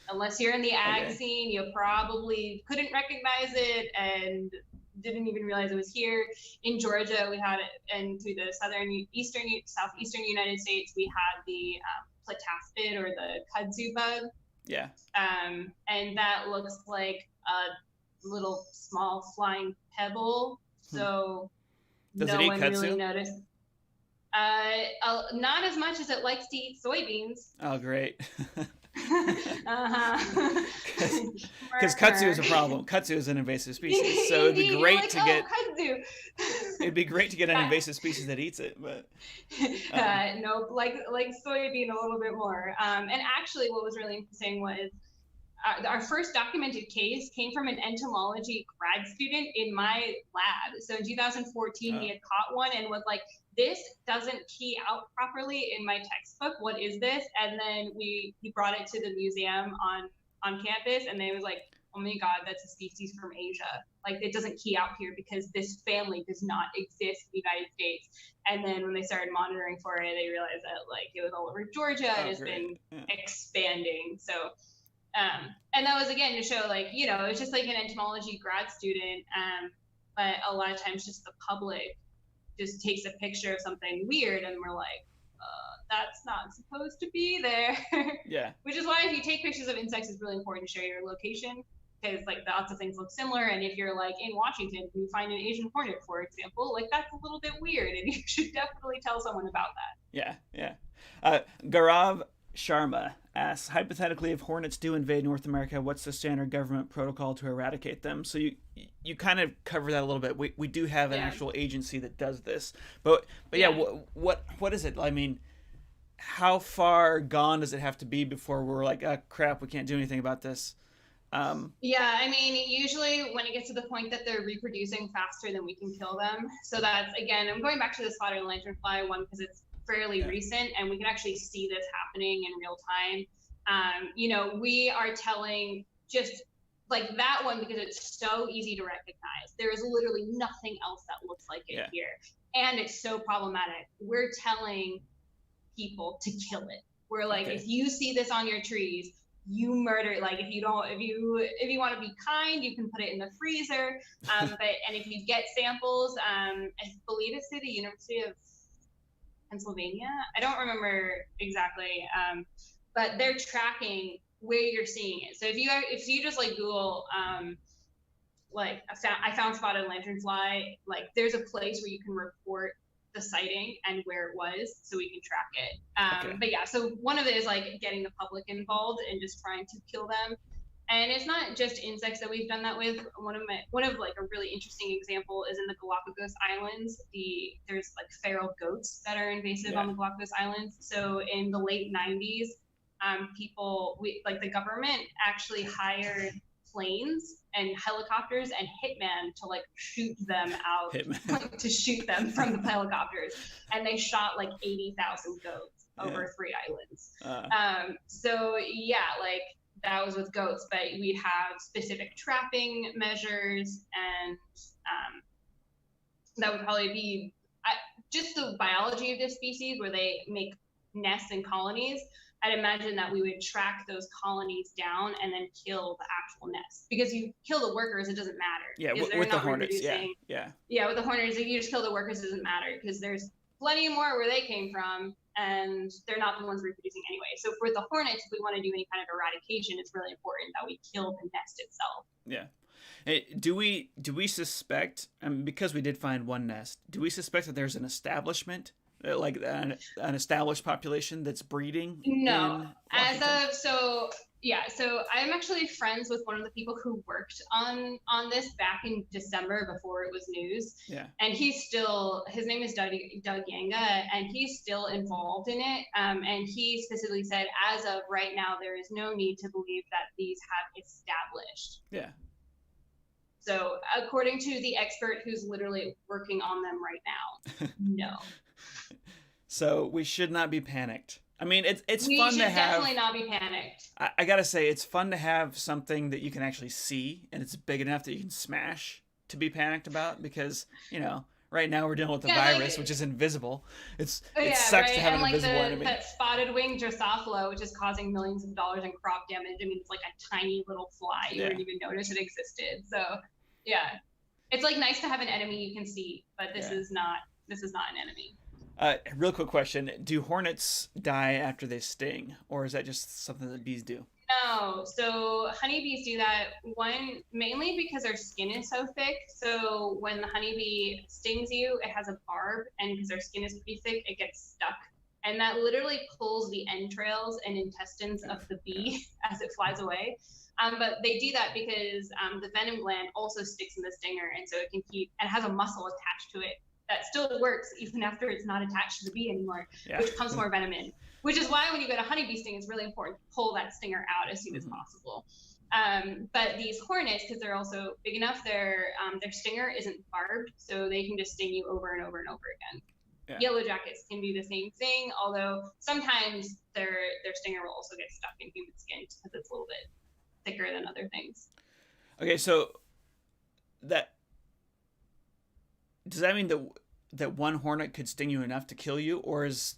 unless you're in the ag scene, you probably couldn't recognize it and didn't even realize it was here. In Georgia, we had it, and through the southeastern United States, we had the plataspid, or the kudzu bug. Yeah. And that looks like a little small flying pebble. So Does no it eat one kudzu? really noticed. Not as much as it likes to eat soybeans. Oh, great. Because kudzu is a problem. Kudzu is an invasive species, so it'd be great to get. Kudzu. It'd be great to get an invasive species that eats it, but nope, like soybean a little bit more. And actually, what was really interesting was our first documented case came from an entomology grad student in my lab. So in 2014, he had caught one and was like, "This doesn't key out properly in my textbook. What is this?" And then he brought it to the museum on campus, and they was like, "Oh my God, that's a species from Asia. Like, it doesn't key out here because this family does not exist in the United States." And then when they started monitoring for it, they realized that like it was all over Georgia and has been expanding. So, and that was again to show like, it's just like an entomology grad student, but a lot of times just the public just takes a picture of something weird and we're like, that's not supposed to be there. Yeah. Which is why if you take pictures of insects, it's really important to share your location, because like lots of things look similar. And if you're like in Washington and you find an Asian hornet, for example, like that's a little bit weird, and you should definitely tell someone about that. Yeah. Gaurav Sharma asks, hypothetically, if hornets do invade North America, what's the standard government protocol to eradicate them? So you kind of cover that a little bit. We do have an actual agency that does this, but yeah, what is it? I mean, how far gone does it have to be before we're like, oh crap, we can't do anything about this? Yeah, I mean, usually when it gets to the point that they're reproducing faster than we can kill them. So that's, again, I'm going back to the spotted lanternfly one because it's fairly recent and we can actually see this happening in real time. You know, we are telling just like that one because it's so easy to recognize. There is literally nothing else that looks like it here. And it's so problematic. We're telling people to kill it. We're like, if you see this on your trees, you murder it. Like if you want to be kind, you can put it in the freezer. And if you get samples, I believe it's through the University of Pennsylvania. I don't remember exactly, but they're tracking where you're seeing it. So if you just like Google, like I found spotted lanternfly, like there's a place where you can report the sighting and where it was so we can track it. But yeah, so one of it is like getting the public involved and just trying to kill them. And it's not just insects that we've done that with. One of like a really interesting example is in the Galapagos Islands. There's like feral goats that are invasive on the Galapagos Islands. So in the late 90s, the government actually hired planes and helicopters and hitmen to like shoot them out, to shoot them from the helicopters, and they shot like 80,000 goats over 3 islands. So yeah, like that was with goats, but we have specific trapping measures, and that would probably be just the biology of this species where they make nests and colonies. I'd imagine that we would track those colonies down and then kill the actual nest. Because you kill the workers, it doesn't matter. Yeah, with the hornets, yeah. Yeah, with the hornets, if you just kill the workers, it doesn't matter because there's plenty more where they came from, and they're not the ones reproducing anyway. So for the hornets, if we want to do any kind of eradication, it's really important that we kill the nest itself. Yeah. Hey, do we suspect, because we did find one nest, do we suspect that there's an establishment, like an established population that's breeding? No, so I'm actually friends with one of the people who worked on this back in December before it was news. Yeah. And his name is Doug Yanga, and he's still involved in it. And he specifically said, as of right now, there is no need to believe that these have established. Yeah. So according to the expert who's literally working on them right now, no. So we should not be panicked. I mean, it's fun to have. We should definitely not be panicked. I gotta say, it's fun to have something that you can actually see, and it's big enough that you can smash to be panicked about, because, you know, right now we're dealing with the virus, which is invisible. It sucks to have an invisible enemy. That spotted wing Drosophila, which is causing millions of dollars in crop damage. I mean, it's like a tiny little fly. You wouldn't even notice it existed. So, yeah. It's like nice to have an enemy you can see, but this is not an enemy. Real quick question. Do hornets die after they sting, or is that just something that bees do? No. So honeybees do that, one, mainly because their skin is so thick. So when the honeybee stings you, it has a barb, and because their skin is pretty thick, it gets stuck. And that literally pulls the entrails and intestines of the bee as it flies away. But they do that because the venom gland also sticks in the stinger, and so it has a muscle attached to it that still works even after it's not attached to the bee anymore, which pumps more venom in. Which is why when you get a honeybee sting, it's really important to pull that stinger out as soon as possible. But these hornets, because they're also big enough, their stinger isn't barbed, so they can just sting you over and over and over again. Yeah. Yellow jackets can do the same thing, although sometimes their stinger will also get stuck in human skin because it's a little bit thicker than other things. Okay, so does that mean that one hornet could sting you enough to kill you, or is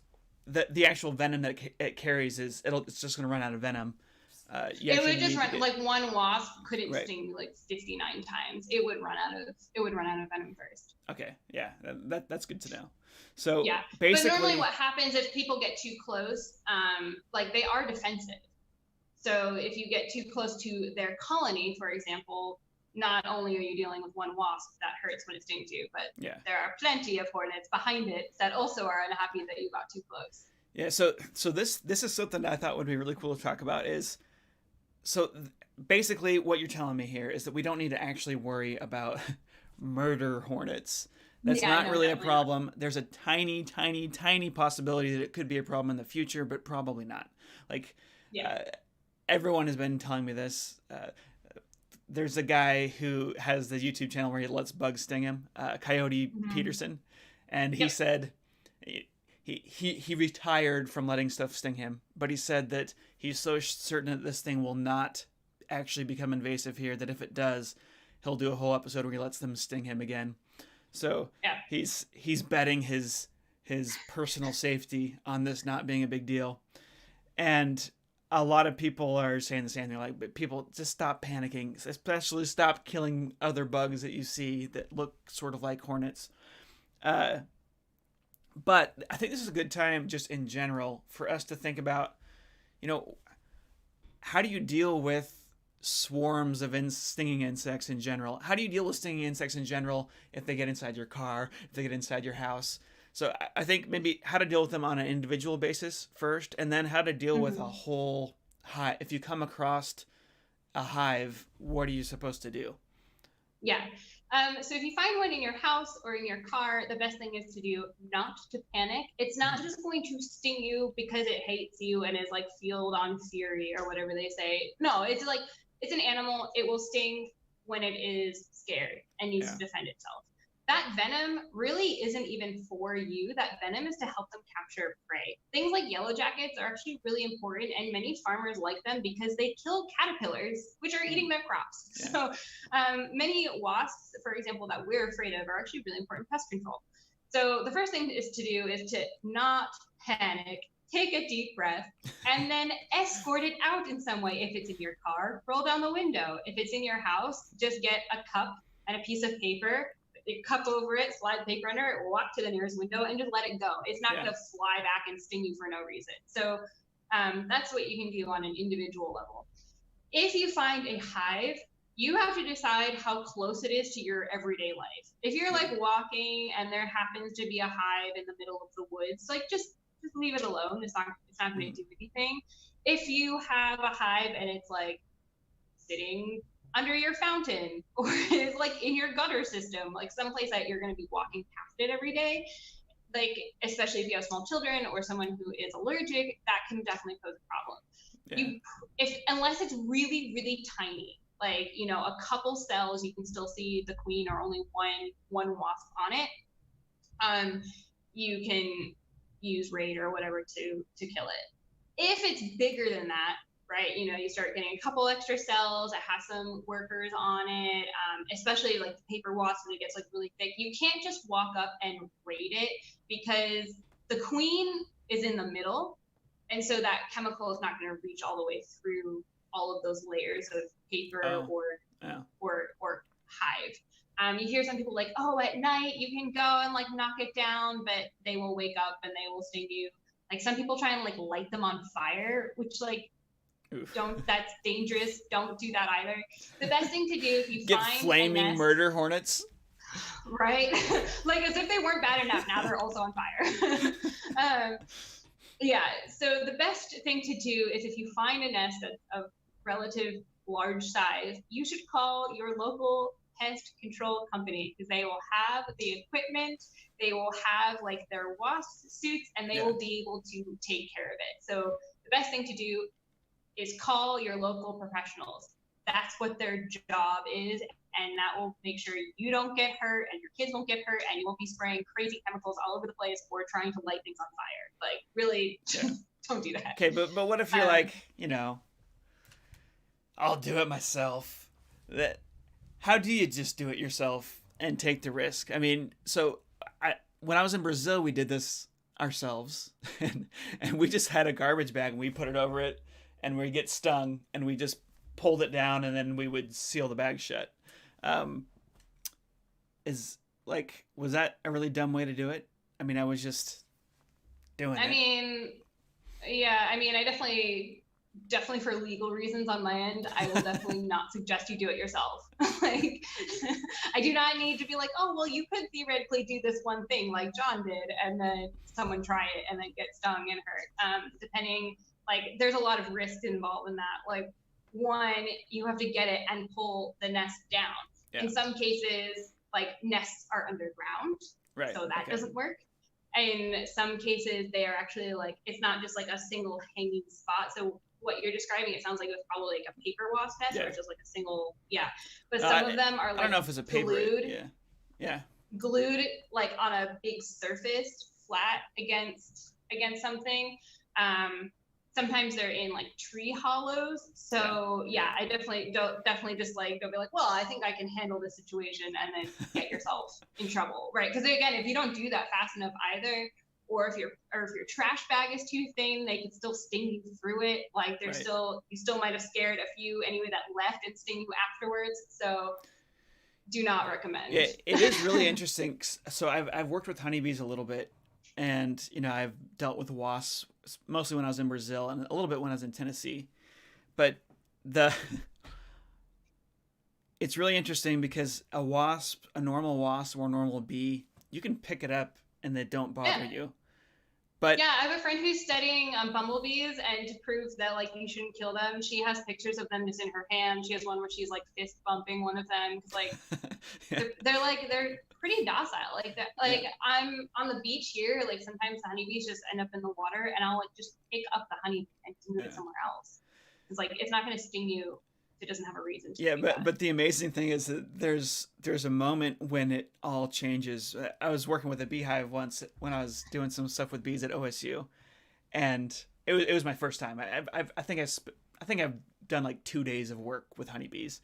the actual venom that it carries it's just going to run out of venom? It would just run, like one wasp couldn't sting like 59 times. It would run out of venom first. Okay, yeah, that's good to know. So yeah, basically, but normally what happens if people get too close, like they are defensive. So if you get too close to their colony, for example, not only are you dealing with one wasp that hurts when it stings you, but there are plenty of hornets behind it that also are unhappy that you got too close. Yeah, so this is something that I thought would be really cool to talk about is so basically what you're telling me here is that we don't need to actually worry about murder hornets. That's Yeah, not no, really a definitely not. problem. There's a tiny, tiny, tiny possibility that it could be a problem in the future, but probably not. Like, Yeah. uh, everyone has been telling me this. There's a guy who has the YouTube channel where he lets bugs sting him, Coyote Hmm. Peterson, and he Yep. said he retired from letting stuff sting him, but he said that he's so certain that this thing will not actually become invasive here that if it does, he'll do a whole episode where he lets them sting him again. So Yeah. he's betting his personal safety on this not being a big deal, and a lot of people are saying the same thing. Like, but people just stop panicking, especially stop killing other bugs that you see that look sort of like hornets. Uh, but I think this is a good time, just in general, for us to think about, you know, how do you deal with swarms of stinging insects in general? How do you deal with stinging insects in general if they get inside your car, if they get inside your house? So I think maybe how to deal with them on an individual basis first, and then how to deal with a Hmm. whole hive. If you come across a hive, what are you supposed to do? Yeah. So if you find one in your house or in your car, the best thing is to do not to panic. It's not just going to sting you because it hates you and is like fueled on fury or whatever they say. No, it's like it's an animal. It will sting when it is scared and needs Yeah. to defend itself. That venom really isn't even for you. That venom is to help them capture prey. Things like yellow jackets are actually really important, and many farmers like them because they kill caterpillars, which are eating their crops. Yeah. So many wasps, for example, that we're afraid of are actually really important pest control. So the first thing is to do is to not panic, take a deep breath, and then escort it out in some way. If it's in your car, roll down the window. If it's in your house, just get a cup and a piece of paper, cup over it, slide paper under it, walk to the nearest window, and just let it go. It's not Yeah. going to fly back and sting you for no reason. So that's what you can do on an individual level. If you find a hive, you have to decide how close it is to your everyday life. If you're like walking and there happens to be a hive in the middle of the woods, like just leave it alone. It's not going to do anything. If you have a hive and it's like sitting under your fountain or it's like in your gutter system, like someplace that you're going to be walking past it every day, like especially if you have small children or someone who is allergic, that can definitely pose a problem. Yeah. You if unless it's really really tiny, like a couple cells, you can still see the queen or only one wasp on it. You can use raid or whatever to kill it. If it's bigger than that, right, you start getting a couple extra cells. It has some workers on it, especially like the paper wasp when it gets like really thick. You can't just walk up and raid it because the queen is in the middle, and so that chemical is not going to reach all the way through all of those layers of paper or hive. You hear some people like, oh, at night you can go and like knock it down, but they will wake up and they will sting you. Like some people try and like light them on fire, which like Oof. that's dangerous. Don't do that either. The best thing to do if you Get find flaming a nest, murder hornets. right? Like as if they weren't bad enough, now they're also on fire. Yeah, so the best thing to do is if you find a nest that's of relative large size, you should call your local pest control company because they will have the equipment, they will have like their wasp suits, and they will be able to take care of it. So the best thing to do is call your local professionals. That's what their job is, and that will make sure you don't get hurt and your kids won't get hurt and you won't be spraying crazy chemicals all over the place or trying to light things on fire. Like really, don't do that. Okay, but what if you're like, I'll do it myself. How do you just do it yourself and take the risk? I mean, so when I was in Brazil, we did this ourselves, and we just had a garbage bag and we put it over it, and we get stung, and we just pulled it down, and then we would seal the bag shut. Was that a really dumb way to do it? I mean, I was just doing it. I mean, yeah, I mean, I definitely definitely for legal reasons on my end, I will definitely not suggest you do it yourself. Like, I do not need to be like, oh, well, you could theoretically do this one thing like John did, and then someone try it and then get stung and hurt. Depending, like, there's a lot of risk involved in that. Like, one, you have to get it and pull the nest down. Yeah. In some cases, like, nests are underground, right, so that doesn't work. In some cases, they are actually like, it's not just like a single hanging spot. So what you're describing, it sounds like it was probably like a paper wasp nest, or it's just like a single, But some of them are like, I don't know if it's a paper, glued like on a big surface, flat against something. Sometimes they're in like tree hollows. So I definitely don't just like, don't be like, well, I think I can handle this situation, and then get yourself in trouble, right? Because again, if you don't do that fast enough either, or if your trash bag is too thin, they can still sting you through it. Like you still might have scared a few anyway that left and sting you afterwards. So do not recommend. Yeah, it is really interesting. So I've worked with honeybees a little bit, and I've dealt with wasps mostly when I was in Brazil and a little bit when I was in Tennessee. But it's really interesting because a normal wasp or a normal bee, you can pick it up and they don't bother you. But I have a friend who's studying bumblebees, and to prove that like you shouldn't kill them, she has pictures of them just in her hand. She has one where she's like fist bumping one of them, because like they're pretty docile like that. Like I'm on the beach here, like sometimes the honeybees just end up in the water, and I'll like just pick up the honey and move it somewhere else. It's like, it's not going to sting you. It doesn't have a reason to. But the amazing thing is that there's a moment when it all changes. I was working with a beehive once when I was doing some stuff with bees at OSU, and it was my first time. I think I've done like 2 days of work with honeybees,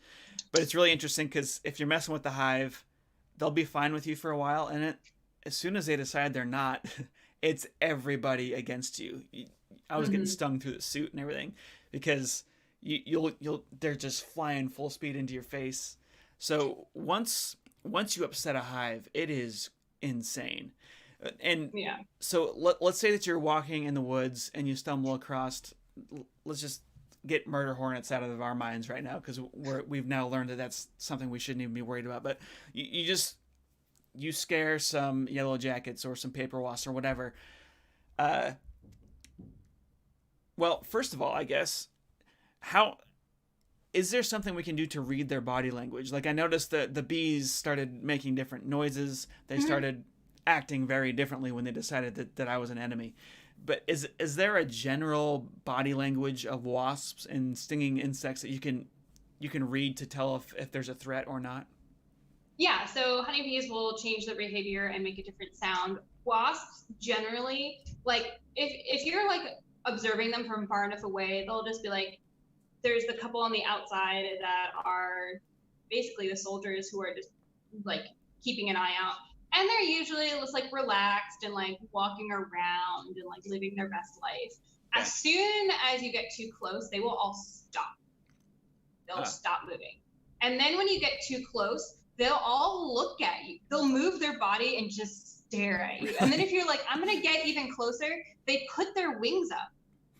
but it's really interesting because if you're messing with the hive, they'll be fine with you for a while, and as soon as they decide they're not, it's everybody against you. I was getting stung through the suit and everything because they're just flying full speed into your face. So once you upset a hive, it is insane. And so let's say that you're walking in the woods and you stumble across, let's just get murder hornets out of our minds right now, because we've now learned that that's something we shouldn't even be worried about. But you scare some yellow jackets or some paper wasps or whatever. Well, first of all, I guess, how is there something we can do to read their body language? Like I noticed that the bees started making different noises. They started acting very differently when they decided that I was an enemy. But is there a general body language of wasps and stinging insects that you can read to tell if there's a threat or not? Yeah, so honeybees will change their behavior and make a different sound. Wasps generally, like if you're like observing them from far enough away, they'll just be like, there's the couple on the outside that are basically the soldiers who are just like keeping an eye out. And they're usually just like relaxed and like walking around and like living their best life. As soon as you get too close, they will all stop. They'll stop moving. And then when you get too close, they'll all look at you. They'll move their body and just stare at you. And then if you're like, I'm going to get even closer, they put their wings up.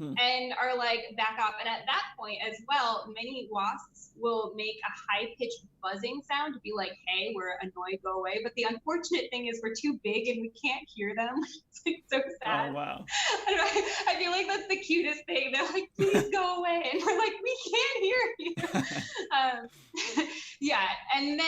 And are like back up. And at that point as well, many wasps will make a high-pitched buzzing sound to be like, hey, we're annoyed, go away. But the unfortunate thing is we're too big and we can't hear them. It's like so sad. Oh, wow. I feel like that's the cutest thing. They're like, please go away. And we're like, we can't hear you. And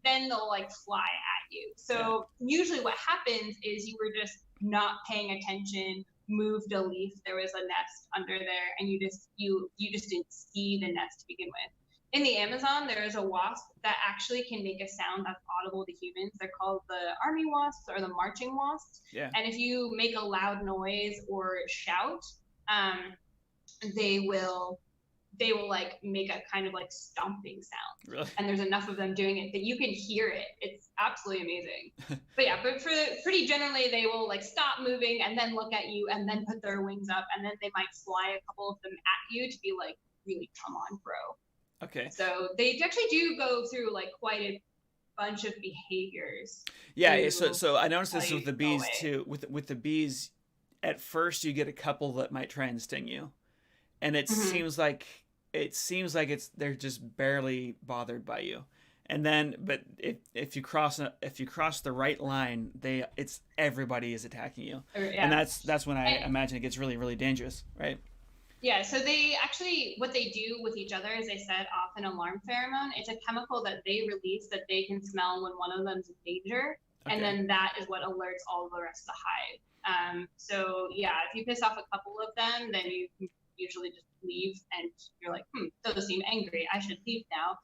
then they'll like fly at you. So usually what happens is you were just not paying attention, moved a leaf, there was a nest under there, and you just didn't see the nest to begin with. In the Amazon, there is a wasp that actually can make a sound that's audible to humans. They're called the army wasps or the marching wasps. Yeah. And if you make a loud noise or shout, they will like make a kind of like stomping sound. Really? And there's enough of them doing it that you can hear it. It's absolutely amazing. But for pretty generally, they will like stop moving and then look at you and then put their wings up, and then they might fly a couple of them at you to be like, really, come on, bro. Okay. So they actually do go through like quite a bunch of behaviors. Yeah. So I noticed this with the bees too. With the bees, at first you get a couple that might try and sting you. and Mhm. it seems like they're just barely bothered by you. And then, but if you cross the right line, it's everybody is attacking you, and Yeah. that's when I And imagine it gets really really dangerous, right? yeah, so they actually, what they do with each other, as I said, off an alarm pheromone. It's a chemical that they release that they can smell when one of them's in danger, and Okay. then that is what alerts all of the rest of the hive. So yeah, if you piss off a couple of them, then you can usually just leave, and you're like, those seem angry. I should leave now.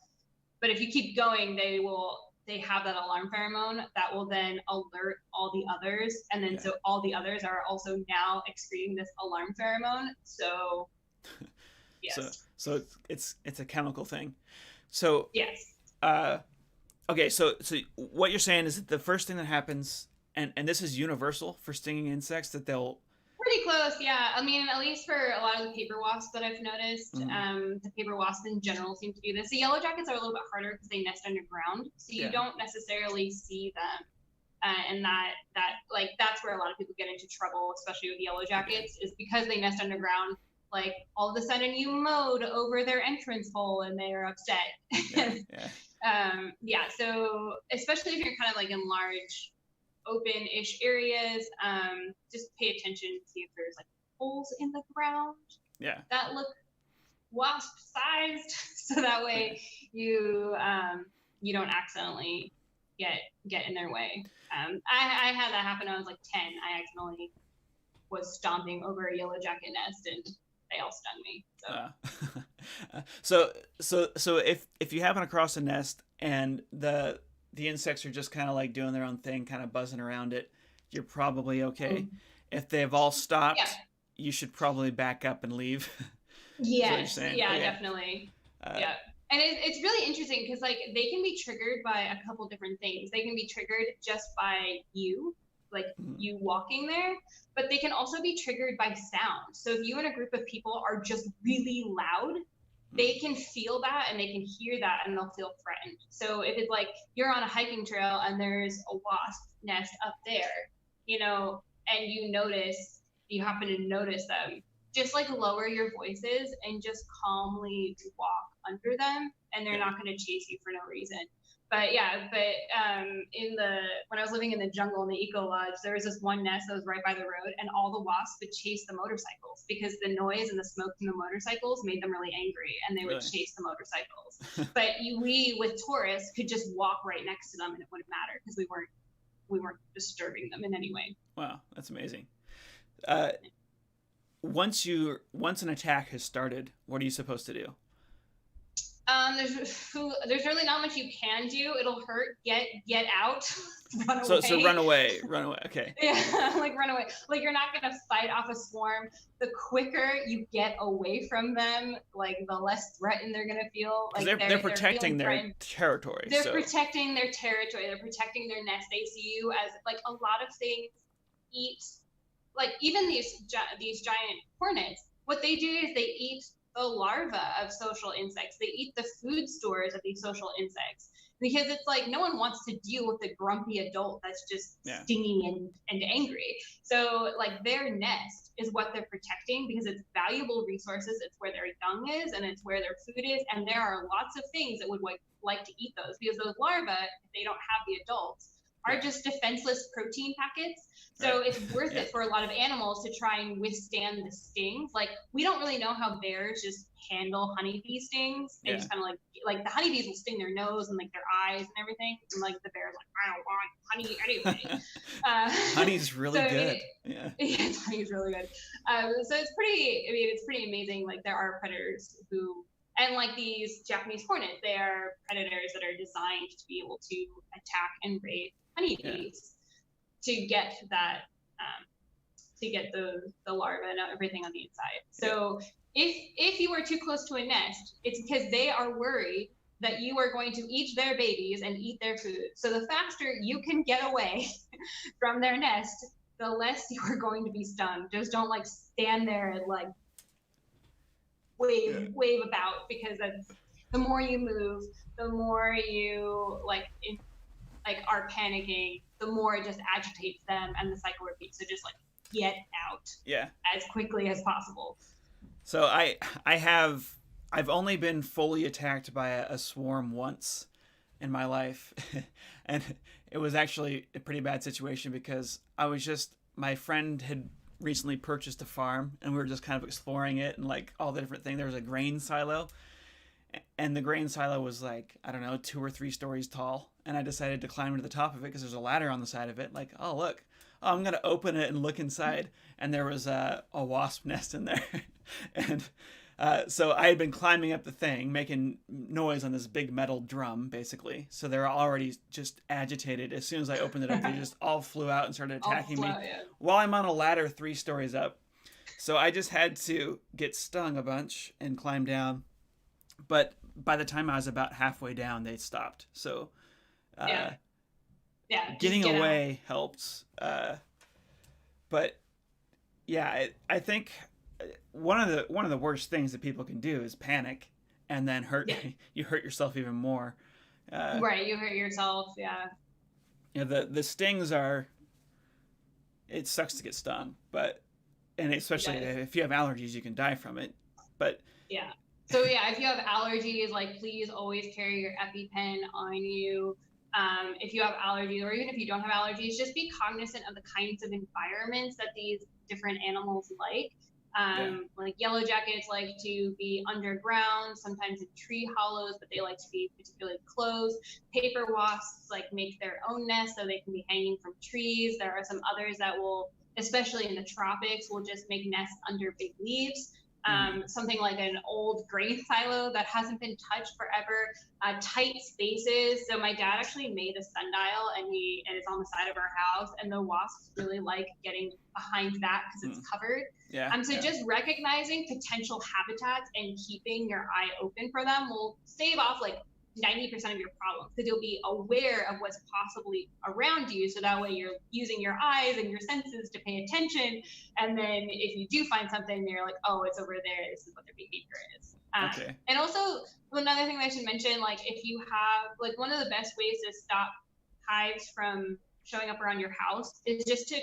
But if you keep going, they have that alarm pheromone that will then alert all the others, and then Yeah. so all the others are also now excreting this alarm pheromone. So So yes, it's a chemical thing. So yes. uh, okay, so what you're saying is that the first thing that happens, and this is universal for stinging insects, that they'll. Pretty close, yeah. I mean, at least for a lot of the paper wasps that I've noticed, Mm, the paper wasps in general seem to do this. The yellow jackets are a little bit harder because they nest underground, so you yeah. don't necessarily see them. And like that's where a lot of people get into trouble, especially with yellow Okay. jackets, is because they nest underground. Like all of a sudden you mowed over their entrance hole and they are Yeah. upset. Yeah. Yeah, so especially if you're kind of like in large open-ish areas, just pay attention, see if there's like holes in the ground Yeah. that look wasp sized, so that Okay. way you don't accidentally get in their way. I had that happen when I was like 10. I accidentally was stomping over a yellow jacket nest and they all stung me. So So if you happen across a nest and the insects are just kind of like doing their own thing, kind of buzzing around it, you're probably okay. If they've all yeah. stopped, you should probably back up and leave. Is what you're Yes, saying? yeah, Okay. definitely. Uh, Yeah. And it's really interesting because like they can be triggered by a couple different things. They can be triggered just by you, like mm, you walking there, but they can also be triggered by sound. So if you and a group of people are just really loud, mm, they can feel that and they can hear that and they'll feel threatened. So if it's like you're on a hiking trail and there's a wasp nest up there, and you happen to notice them, just like lower your voices and just calmly walk under them, and they're yeah. not going to chase you for no reason. But yeah, when I was living in the jungle in the eco lodge, there was this one nest that was right by the road, and all the wasps would chase the motorcycles because the noise and the smoke from the motorcycles made them really angry, and they would Really. chase the motorcycles. But we with tourists could just walk right next to them, and it wouldn't matter because we weren't disturbing them in any way. Wow, that's amazing. Uh, once an attack has started, what are you supposed to do? There's really not much you can do. It'll hurt. Get out. Run So run away. away, run away. Okay. Yeah, like run away. Like you're not gonna fight off a swarm. The quicker you get away from them, like the less threatened they're gonna feel. Because Like they're they're protecting feeling their threatened. territory. They're So protecting their territory. They're protecting their nest. They see you as like a lot of things eat, like even these giant hornets. What they do is they eat the larva of social insects. They eat the food stores of these social insects because it's like no one wants to deal with the grumpy adult that's just yeah, stinging and angry. So like their nest is what they're protecting because it's valuable resources. It's where their young is and it's where their food is. And there are lots of things that would like to eat those because those larvae, if they don't have the adults, are yeah, just defenseless protein packets. So right, it's worth yeah, it for a lot of animals to try and withstand the stings. Like we don't really know how bears just handle honeybee stings and yeah. just kind of like the honeybees will sting their nose and like their eyes and everything, and like the bear's like I don't want honey anyway. Honey's So really I mean, good. Yeah, yeah, honey's really good. So it's pretty. I mean, it's pretty amazing. Like there are predators who. And like these Japanese hornets, they are predators that are designed to be able to attack and raid yeah, honeybees to get that to get the larva and everything on the inside. yeah, So if you are too close to a nest, it's because they are worried that you are going to eat their babies and eat their food. So the faster you can get away from their nest, the less you are going to be stung. Just don't like stand there and like yeah, wave about because that's the more you move, the more you like are panicking, the more it just agitates them and the cycle repeats. So just like get out yeah. as quickly as possible. So I've only been fully attacked by a swarm once in my life, and it was actually a pretty bad situation because my friend had recently purchased a farm, and we were just kind of exploring it and like all the different things. There was a grain silo, and the grain silo was like, I don't know, 2 or 3 stories tall, and I decided to climb to the top of it because there's a ladder on the side of it. Like, oh look, oh, I'm gonna open it and look inside, and there was a wasp nest in there, and so I had been climbing up the thing, making noise on this big metal drum, basically. So they're already just agitated. As soon as I opened it up, they just all flew out and started attacking me while I'm on a ladder 3 stories up. So I just had to get stung a bunch and climb down. But by the time I was about halfway down, they stopped. So getting away helps. But yeah, I think one of the worst things that people can do is panic and then you hurt yourself even more. Right, you hurt yourself. The stings are, it sucks to get stung, and especially if you have allergies, you can die from it. But so if you have allergies, like, please always carry your EpiPen on you. If you have allergies, or even if you don't have allergies, just be cognizant of the kinds of environments that these different animals like. Like yellow jackets like to be underground, sometimes in tree hollows, but they like to be particularly closed. Paper wasps like make their own nest so they can be hanging from trees. There are some others that will, especially in the tropics, will just make nests under big leaves. Something like an old grain silo that hasn't been touched forever, tight spaces. So my dad actually made a sundial, and it is on the side of our house, and the wasps really like getting behind that because it's covered. So just recognizing potential habitats and keeping your eye open for them will stave off like 90% of your problems, because you'll be aware of what's possibly around you. So that way you're using your eyes and your senses to pay attention. And then if you do find something, you're like, oh, it's over there. This is what their behavior is. And also another thing I should mention, like if you have, like one of the best ways to stop hives from showing up around your house is just to,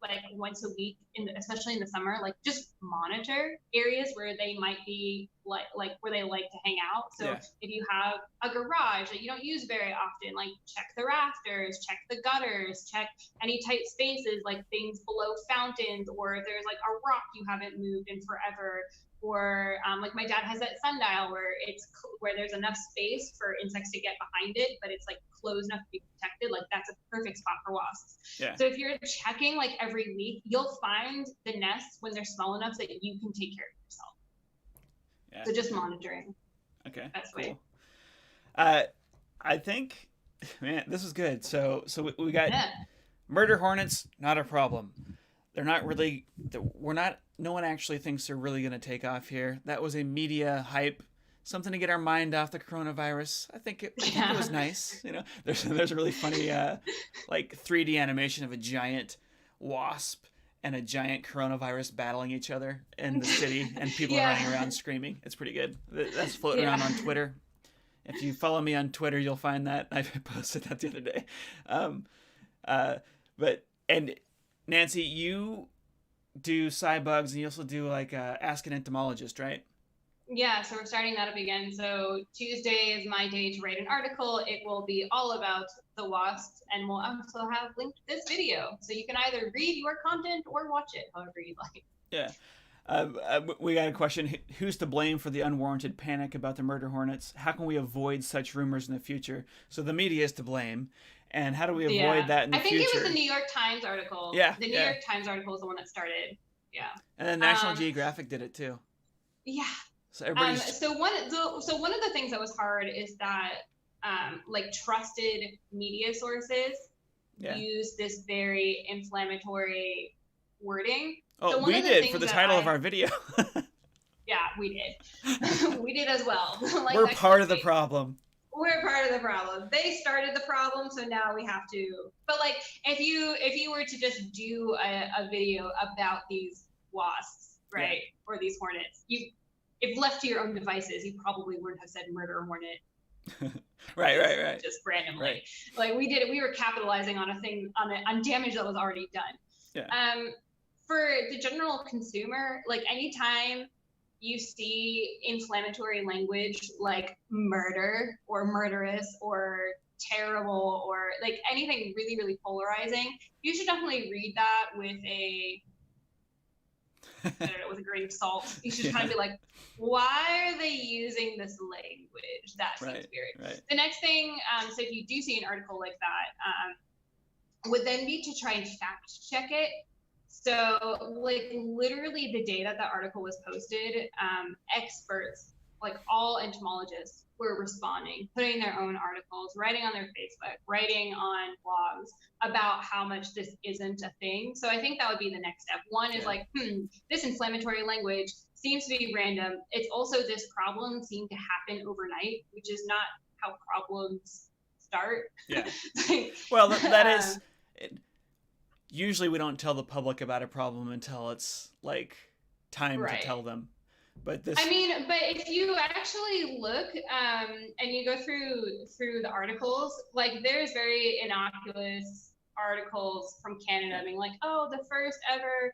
like once a week, especially in the summer, like just monitor areas where they might be like where they like to hang out. So if you have a garage that you don't use very often, like check the rafters, check the gutters, check any tight spaces, like things below fountains, or if there's like a rock you haven't moved in forever, or like my dad has that sundial where there's enough space for insects to get behind it, but it's like closed enough to be protected. Like that's a perfect spot for wasps. So if you're checking like every week, you'll find the nests when they're small enough that you can take care of yourself. So just monitoring. Okay. Best way. I think, man, this is good. So we got murder hornets, not a problem. They're not really. No one actually thinks they're really going to take off here. That was a media hype, something to get our mind off the coronavirus. I think it was nice. You know, there's a really funny like 3D animation of a giant wasp and a giant coronavirus battling each other in the city, and people running around screaming. It's pretty good. That's floating around on Twitter. If you follow me on Twitter, you'll find that. I posted that the other day. And Nancy, you do SciBugs, and you also do like Ask an Entomologist, right? Yeah, so we're starting that up again. So Tuesday is my day to write an article. It will be all about the wasps, and we'll also have linked this video. So you can either read your content or watch it, however you like. Yeah. We got a question. Who's to blame for the unwarranted panic about the murder hornets? How can we avoid such rumors in the future? So the media is to blame. And how do we avoid that in the future? I think it was the New York Times article. Yeah. The New York Times article is the one that started. Yeah. And then National Geographic did it too. Yeah. So everybody's... so one of the things that was hard is that like trusted media sources use this very inflammatory wording. Oh, so we did for the title of our video. Yeah, we did. We did as well. Like, we're part of the problem. We're part of the problem. They started the problem, so now we have to. But like, if you were to just do a video about these wasps, right, or these hornets, if left to your own devices, you probably wouldn't have said murder hornet. Right. Just randomly. Right. Like we were capitalizing on on damage that was already done. Yeah. For the general consumer, like anytime you see inflammatory language like murder or murderous or terrible or like anything really, really polarizing, you should definitely read that with I don't know, with a grain of salt. You should kind of be like, why are they using this language? That seems weird. Right. The next thing, so if you do see an article like that, would then be to try and fact check it. So like literally the day that the article was posted, experts, like all entomologists, were responding, putting their own articles, writing on their Facebook, writing on blogs about how much this isn't a thing. So I think that would be the next step. One is like, this inflammatory language seems to be random. It's also this problem seemed to happen overnight, which is not how problems start. Yeah. Well, that is... Usually we don't tell the public about a problem until it's like time to tell them. But this, I mean, but if you actually look and you go through the articles, like there's very innocuous articles from Canada being like, oh, the first ever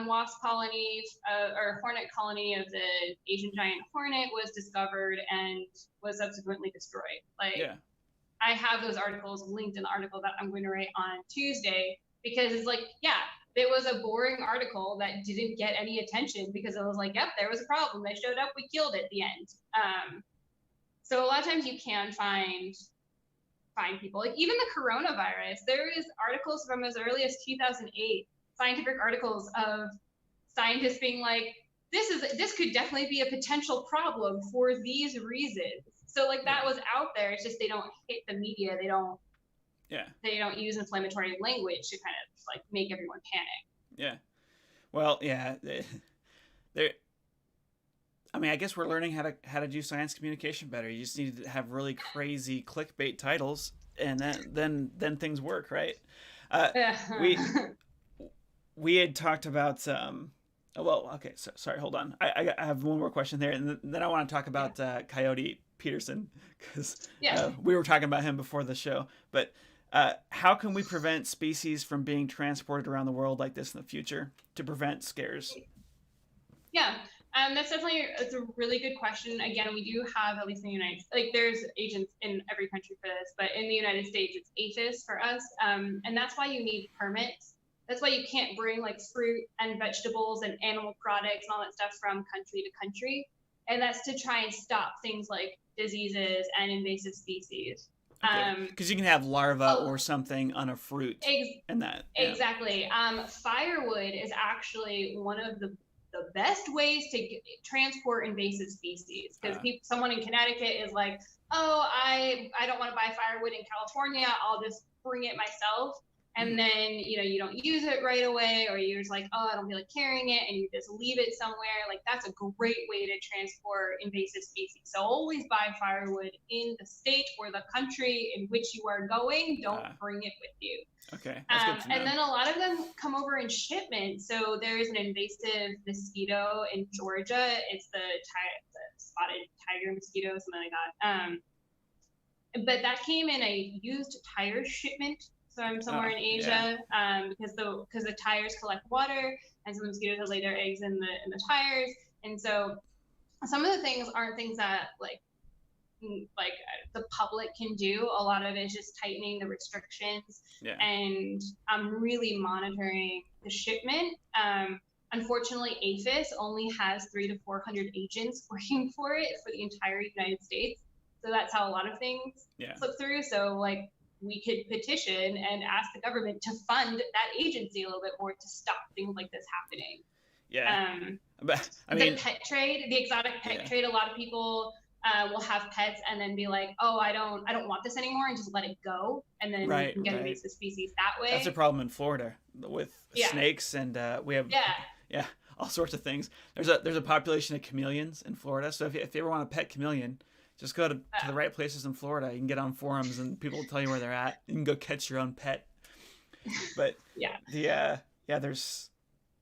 wasp colony or hornet colony of the Asian giant hornet was discovered and was subsequently destroyed. Like, I have those articles linked in the article that I'm going to write on Tuesday, because it's like, it was a boring article that didn't get any attention because it was like, yep, there was a problem. They showed up, we killed it at the end. So a lot of times you can find people, like even the coronavirus, there is articles from as early as 2008, scientific articles of scientists being like, this could definitely be a potential problem for these reasons. So like that was out there. It's just they don't hit the media. They don't use inflammatory language to kind of like make everyone panic. Yeah. Well, yeah. I mean, I guess we're learning how to do science communication better. You just need to have really crazy clickbait titles, and then things work, right? We had talked about well, okay. So, sorry, hold on. I have one more question there, and then I want to talk about Coyote Peterson, because we were talking about him before the show. But how can we prevent species from being transported around the world like this in the future to prevent scares? Yeah, it's a really good question. Again, we do have, at least in the United States, like there's agents in every country for this, but in the United States, it's APHIS for us. And that's why you need permits. That's why you can't bring like fruit and vegetables and animal products and all that stuff from country to country. And that's to try and stop things like diseases and invasive species. Because you can have larvae or something on a fruit and that. Exactly. Firewood is actually one of the best ways to transport invasive species, because someone in Connecticut is like, oh, I don't want to buy firewood in California. I'll just bring it myself. And then, you don't use it right away, or you're just like, oh, I don't feel like carrying it, and you just leave it somewhere. Like, that's a great way to transport invasive species. So always buy firewood in the state or the country in which you are going. Don't bring it with you. Okay. That's good to know. And then a lot of them come over in shipment. So there is an invasive mosquito in Georgia. It's the spotted tiger mosquito, something like that. But that came in a used tire shipment. So I'm somewhere in Asia, because the tires collect water, and some mosquitoes have laid their eggs in the tires. And so some of the things aren't things that like the public can do. A lot of it is just tightening the restrictions, and I'm really monitoring the shipment. Unfortunately, APHIS only has 300 to 400 agents working for it for the entire United States. So that's how a lot of things slip through. So like, we could petition and ask the government to fund that agency a little bit more to stop things like this happening. But I mean, the pet trade, the exotic pet trade, a lot of people will have pets and then be like, oh, I don't want this anymore, and just let it go, and then you can get invasive species that way. That's a problem in Florida with snakes, and we have all sorts of things. There's a population of chameleons in Florida, so if you ever want a pet chameleon, just go to the right places in Florida. You can get on forums and people will tell you where they're at. You can go catch your own pet. But there's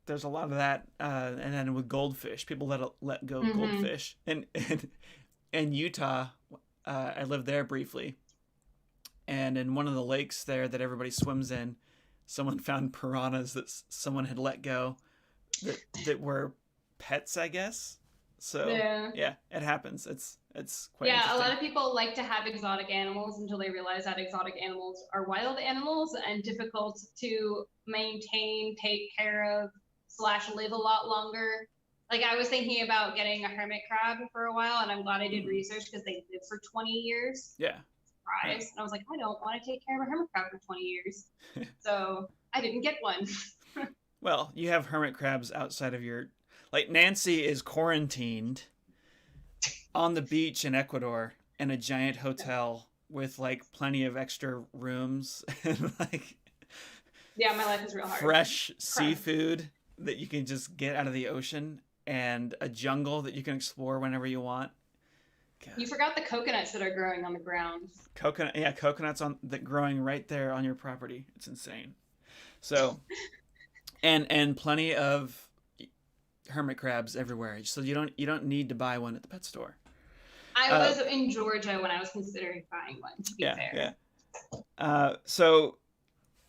a lot of that. And then with goldfish, people let go goldfish. And in Utah, I lived there briefly. And in one of the lakes there that everybody swims in, someone found piranhas that someone had let go that were pets, I guess. So yeah, it happens. It's quite yeah. A lot interesting. of people like to have exotic animals until they realize that exotic animals are wild animals and difficult to maintain, take care of, / live a lot longer. Like I was thinking about getting a hermit crab for a while, and I'm glad I did research because they live for 20 years. Yeah. Surprise. And I was like, I don't want to take care of a hermit crab for 20 years. So I didn't get one. Well, you have hermit crabs outside of your, like Nancy is quarantined on the beach in Ecuador in a giant hotel with like plenty of extra rooms and like yeah, my life is real hard. Fresh seafood that you can just get out of the ocean and a jungle that you can explore whenever you want. God. You forgot the coconuts that are growing on the ground. Coconuts that growing right there on your property. It's insane. So, and plenty of hermit crabs everywhere. So you don't need to buy one at the pet store. I was in Georgia when I was considering buying one. To be fair. Yeah.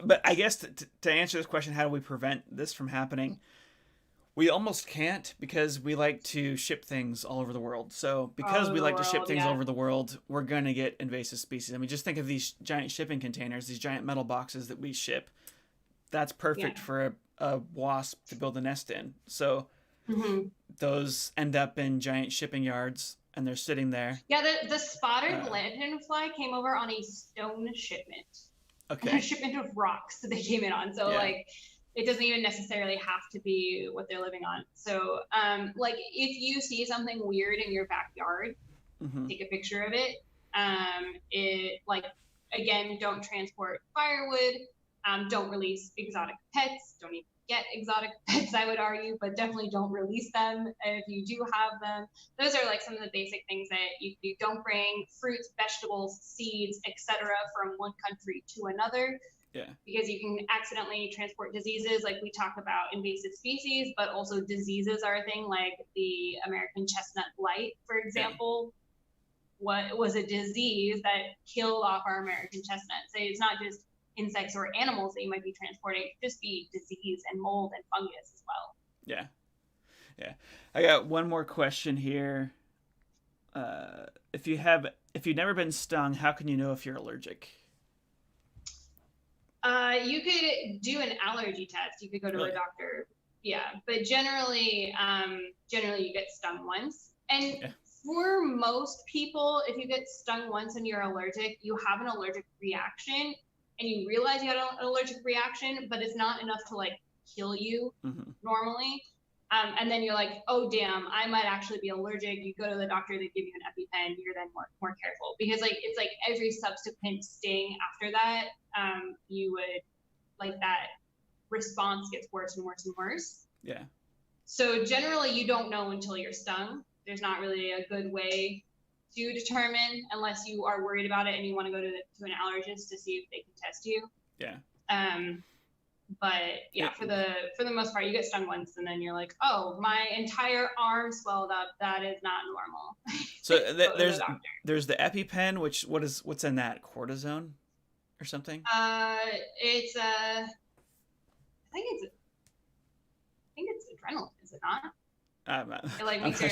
But I guess to answer this question, how do we prevent this from happening? We almost can't because we like to ship things all over the world. So because we like to ship things all over the world, we're going to get invasive species. I mean, just think of these giant shipping containers, these giant metal boxes that we ship. That's perfect for a wasp to build a nest in. So those end up in giant shipping yards and they're sitting there. Yeah, the spotted lanternfly came over on a stone shipment. Okay. A shipment of rocks that they came in on. So like it doesn't even necessarily have to be what they're living on. So like if you see something weird in your backyard, take a picture of it. It like, again, don't transport firewood. Don't release exotic pets. Don't even get exotic pets, I would argue, but definitely don't release them if you do have them. Those are like some of the basic things that you don't bring fruits, vegetables, seeds, etc. from one country to another. Yeah. Because you can accidentally transport diseases, like we talk about invasive species, but also diseases are a thing, like the American chestnut blight, for example. What was a disease that killed off our American chestnuts. So it's not just insects or animals that you might be transporting, it could just be disease and mold and fungus as well. Yeah. I got one more question here. If you've never been stung, how can you know if you're allergic? You could do an allergy test. You could go to a doctor. Yeah, but generally you get stung once. And for most people, if you get stung once and you're allergic, you have an allergic reaction. And you realize you had an allergic reaction, but it's not enough to like kill you normally. And then you're like, oh damn, I might actually be allergic. You go to the doctor, they give you an EpiPen, you're then more careful. Because like it's like every subsequent sting after that, you would like that response gets worse and worse and worse. Yeah. So generally you don't know until you're stung. There's not really a good way to determine unless you are worried about it and you want to go to an allergist to see if they can test you. Yeah. But yeah, for the most part, you get stung once and then you're like, oh, my entire arm swelled up. That is not normal. So there's the EpiPen, what's in that? Cortisone or something? It's I think it's adrenaline, is it not? I'm not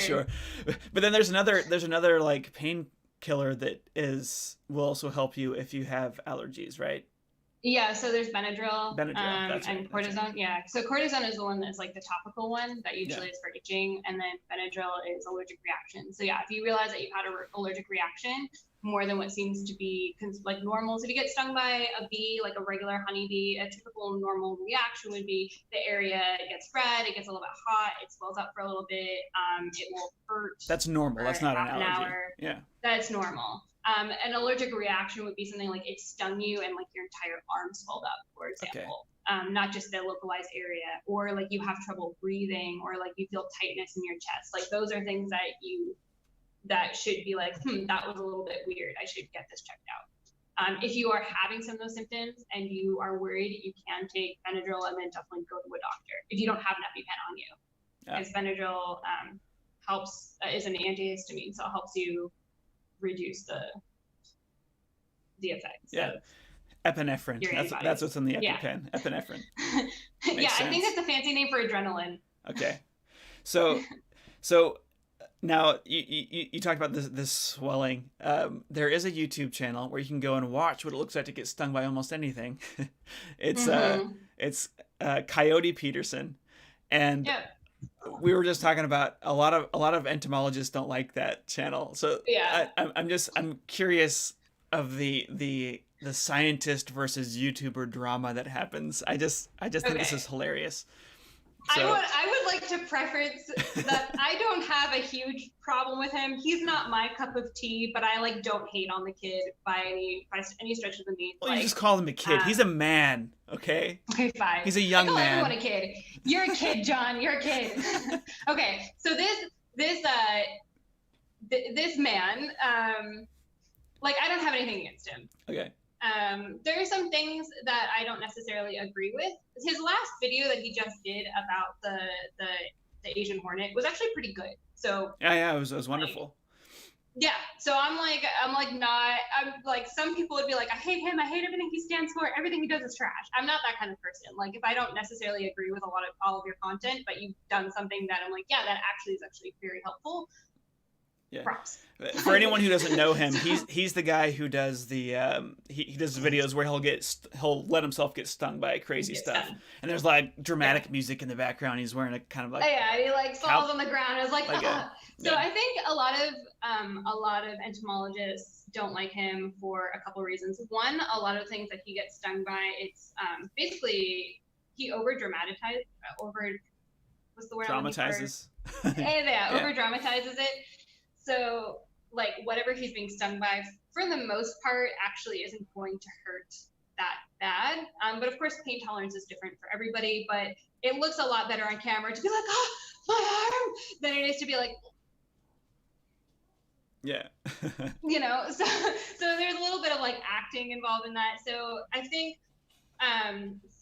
sure, but then there's another like painkiller that will also help you if you have allergies, right? Yeah, so there's Benadryl and cortisone. Yeah, so cortisone is the one that's like the topical one that usually is for itching, and then Benadryl is allergic reaction. So yeah, if you realize that you've had an allergic reaction more than what seems to be like normal. So if you get stung by a bee, like a regular honeybee, a typical normal reaction would be the area gets red, it gets a little bit hot, it swells up for a little bit, it will hurt. That's normal. That's not an allergy. Yeah. That's normal. An allergic reaction would be something like it stung you and like your entire arm swelled up, for example. Okay. Not just the localized area, or like you have trouble breathing, or like you feel tightness in your chest. Like those are things that should be like, that was a little bit weird. I should get this checked out. If you are having some of those symptoms and you are worried, you can take Benadryl and then definitely go to a doctor if you don't have an EpiPen on you. Because Benadryl is an antihistamine, so it helps you reduce the effects. Yeah. Epinephrine. That's what's in the EpiPen. Yeah. Epinephrine. Yeah, I think that's a fancy name for adrenaline. Okay. So Now, you talked about this swelling. There is a YouTube channel where you can go and watch what it looks like to get stung by almost anything. it's Mm-hmm. it's Coyote Peterson, and Yeah. we were just talking about a lot of entomologists don't like that channel. So Yeah. I'm curious of the scientist versus YouTuber drama that happens. I just think this is hilarious. So, I would like to preference that I don't have a huge problem with him. He's not my cup of tea, but I like don't hate on the kid by any stretch of the means. well, Like, you just call him a kid. He's a man, okay? okay, fine. He's a young I call man. everyone a kid. You're a kid, John. You're a kid. Okay, so this man, like I don't have anything against him. Okay. There are some things that I don't necessarily agree with. His last video that he just did about the Asian Hornet was actually pretty good. So Yeah, it was wonderful. yeah, so I'm like some people would be like, I hate him, I hate everything he stands for, everything he does is trash. I'm not that kind of person. Like if I don't necessarily agree with all of your content, but you've done something that I'm like, yeah, that actually is actually very helpful. Yeah. Props. For anyone who doesn't know him, he's the guy who does the he does videos where he'll let himself get stung by crazy stuff, and there's like dramatic music in the background. He's wearing a kind of like he like falls on the ground. I was like, So I think a lot of entomologists don't like him for a couple reasons. One, a lot of things that he gets stung by, it's basically he over what's the word? Dramatizes. Over dramatizes it. So like whatever he's being stung by, for the most part, actually isn't going to hurt that bad. But of course, pain tolerance is different for everybody. But it looks a lot better on camera to be like, oh, my arm, than it is to be like, yeah. So there's a little bit of like acting involved in that. So I think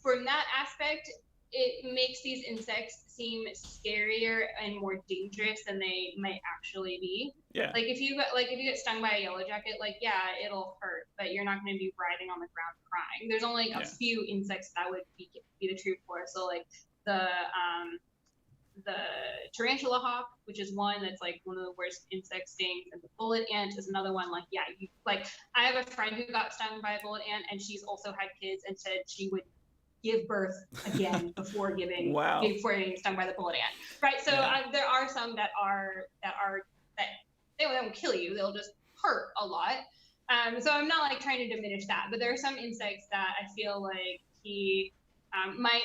from that aspect, it makes these insects seem scarier and more dangerous than they might actually be. Yeah. Like if you get stung by a yellow jacket, like yeah, it'll hurt, but you're not going to be writhing on the ground crying. There's only a few insects that would be the truth for. So like the tarantula hawk, which is one that's like one of the worst insect stings, and the bullet ant is another one. Like yeah, I have a friend who got stung by a bullet ant, and she's also had kids, and said she would give birth again before getting stung by the bullet ant. Right. So there are some that they won't kill you. They'll just hurt a lot. So I'm not like trying to diminish that, but there are some insects that I feel like he might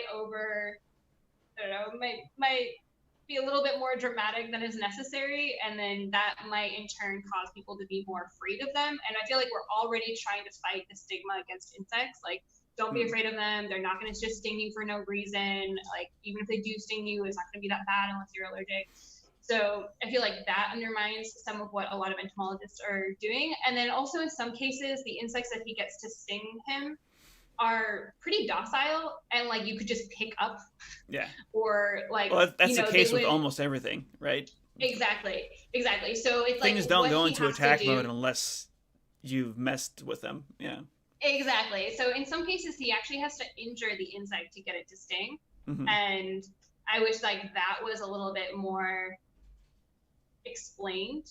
be a little bit more dramatic than is necessary, and then that might in turn cause people to be more afraid of them. And I feel like we're already trying to fight the stigma against insects. Like, don't be afraid of them. They're not going to just sting you for no reason. Like, even if they do sting you, it's not going to be that bad unless you're allergic. So I feel like that undermines some of what a lot of entomologists are doing. And then also in some cases, the insects that he gets to sting him are pretty docile, and like you could just pick up. Yeah. Or like, well, that's the case with almost everything, right? Exactly. So it's like things don't go into attack mode unless you've messed with them. Yeah. Exactly. So in some cases, he actually has to injure the insect to get it to sting. Mm-hmm. And I wish like that was a little bit more explained.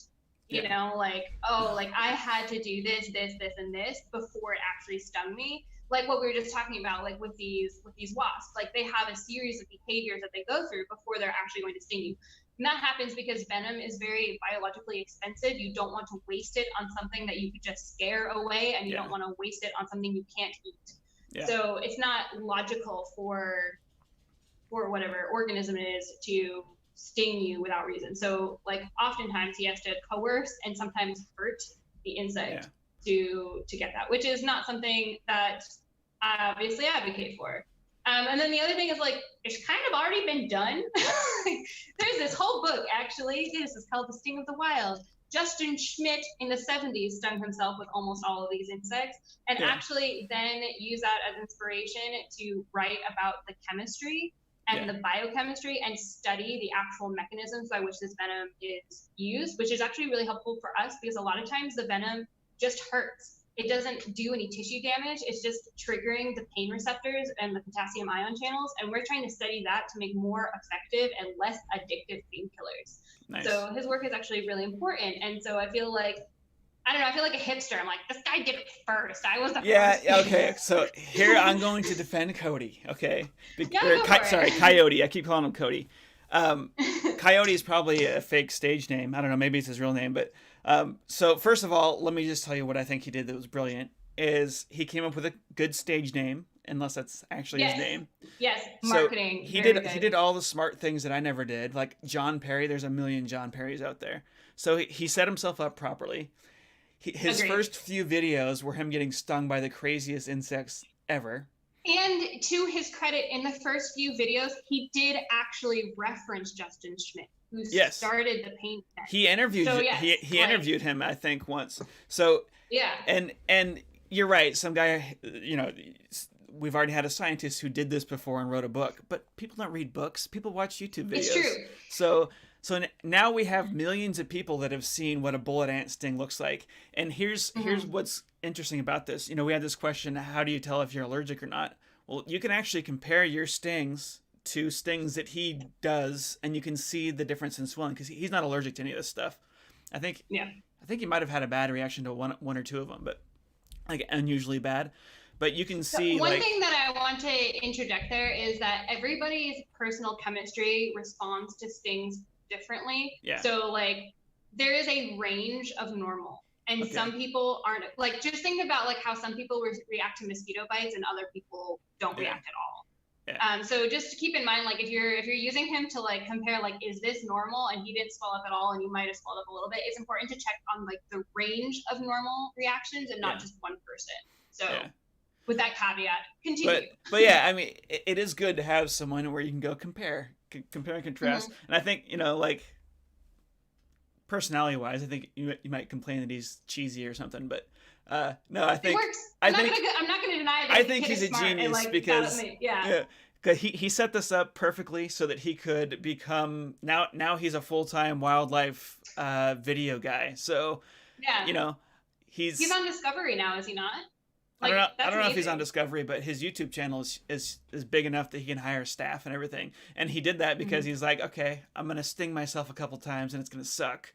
You know, like, oh, like I had to do this, and this before it actually stung me. Like what we were just talking about, like with these wasps, like they have a series of behaviors that they go through before they're actually going to sting you. And that happens because venom is very biologically expensive. You don't want to waste it on something that you could just scare away, and you don't want to waste it on something you can't eat. Yeah. So it's not logical for whatever organism it is to sting you without reason. So like oftentimes he has to coerce and sometimes hurt the insect to get that, which is not something that I obviously advocate for. And then the other thing is like, it's kind of already been done. There's this whole book, actually. This is called The Sting of the Wild. Justin Schmidt in the 70s stung himself with almost all of these insects, and actually then used that as inspiration to write about the chemistry and the biochemistry and study the actual mechanisms by which this venom is used, which is actually really helpful for us because a lot of times the venom just hurts. it doesn't do any tissue damage. It's just triggering the pain receptors and the potassium ion channels. And we're trying to study that to make more effective and less addictive painkillers. Nice. So his work is actually really important. And so I feel like, I don't know, I feel like a hipster. I'm like, this guy did it first. I was the first. Yeah, okay. So here I'm going to defend Cody, okay? Sorry, Coyote. I keep calling him Cody. Coyote is probably a fake stage name. I don't know, maybe it's his real name. But so first of all, let me just tell you what I think he did that was brilliant, is he came up with a good stage name, unless that's actually his name. Yes, marketing. So he did all the smart things that I never did, like John Perry. There's a million John Perrys out there. So he set himself up properly. His first few videos were him getting stung by the craziest insects ever. And to his credit, in the first few videos, he did actually reference Justin Schmidt, who started the pain test. He interviewed he interviewed him, I think, once. So yeah, and you're right. Some guy, you know, we've already had a scientist who did this before and wrote a book, but people don't read books. People watch YouTube videos. It's true. So now we have millions of people that have seen what a bullet ant sting looks like. And here's what's interesting about this. You know, we had this question, how do you tell if you're allergic or not? Well, you can actually compare your stings to stings that he does, and you can see the difference in swelling, because he's not allergic to any of this stuff. I think he might have had a bad reaction to one or two of them, but like unusually bad. But you can see one thing that I want to interject there is that everybody's personal chemistry responds to stings differently. Yeah. So like there is a range of normal, and some people aren't, like, just think about like how some people react to mosquito bites and other people don't react at all. Yeah. So just to keep in mind, like if you're using him to like compare, like, is this normal, and he didn't swell up at all and you might have swelled up a little bit, it's important to check on like the range of normal reactions and not just one person. So with that caveat, continue. But yeah, I mean, it is good to have someone where you can go compare and contrast. And I think, you know, like personality wise, I think you might complain that he's cheesy or something, but no, I think it works. I'm not gonna deny that. I think he's a genius, like, because cause he set this up perfectly so that he could become, now he's a full-time wildlife video guy. So you know, he's on Discovery now, is he not? Like, I don't know if he's on Discovery, but his YouTube channel is big enough that he can hire staff and everything. And he did that because he's like, okay, I'm going to sting myself a couple times and it's going to suck.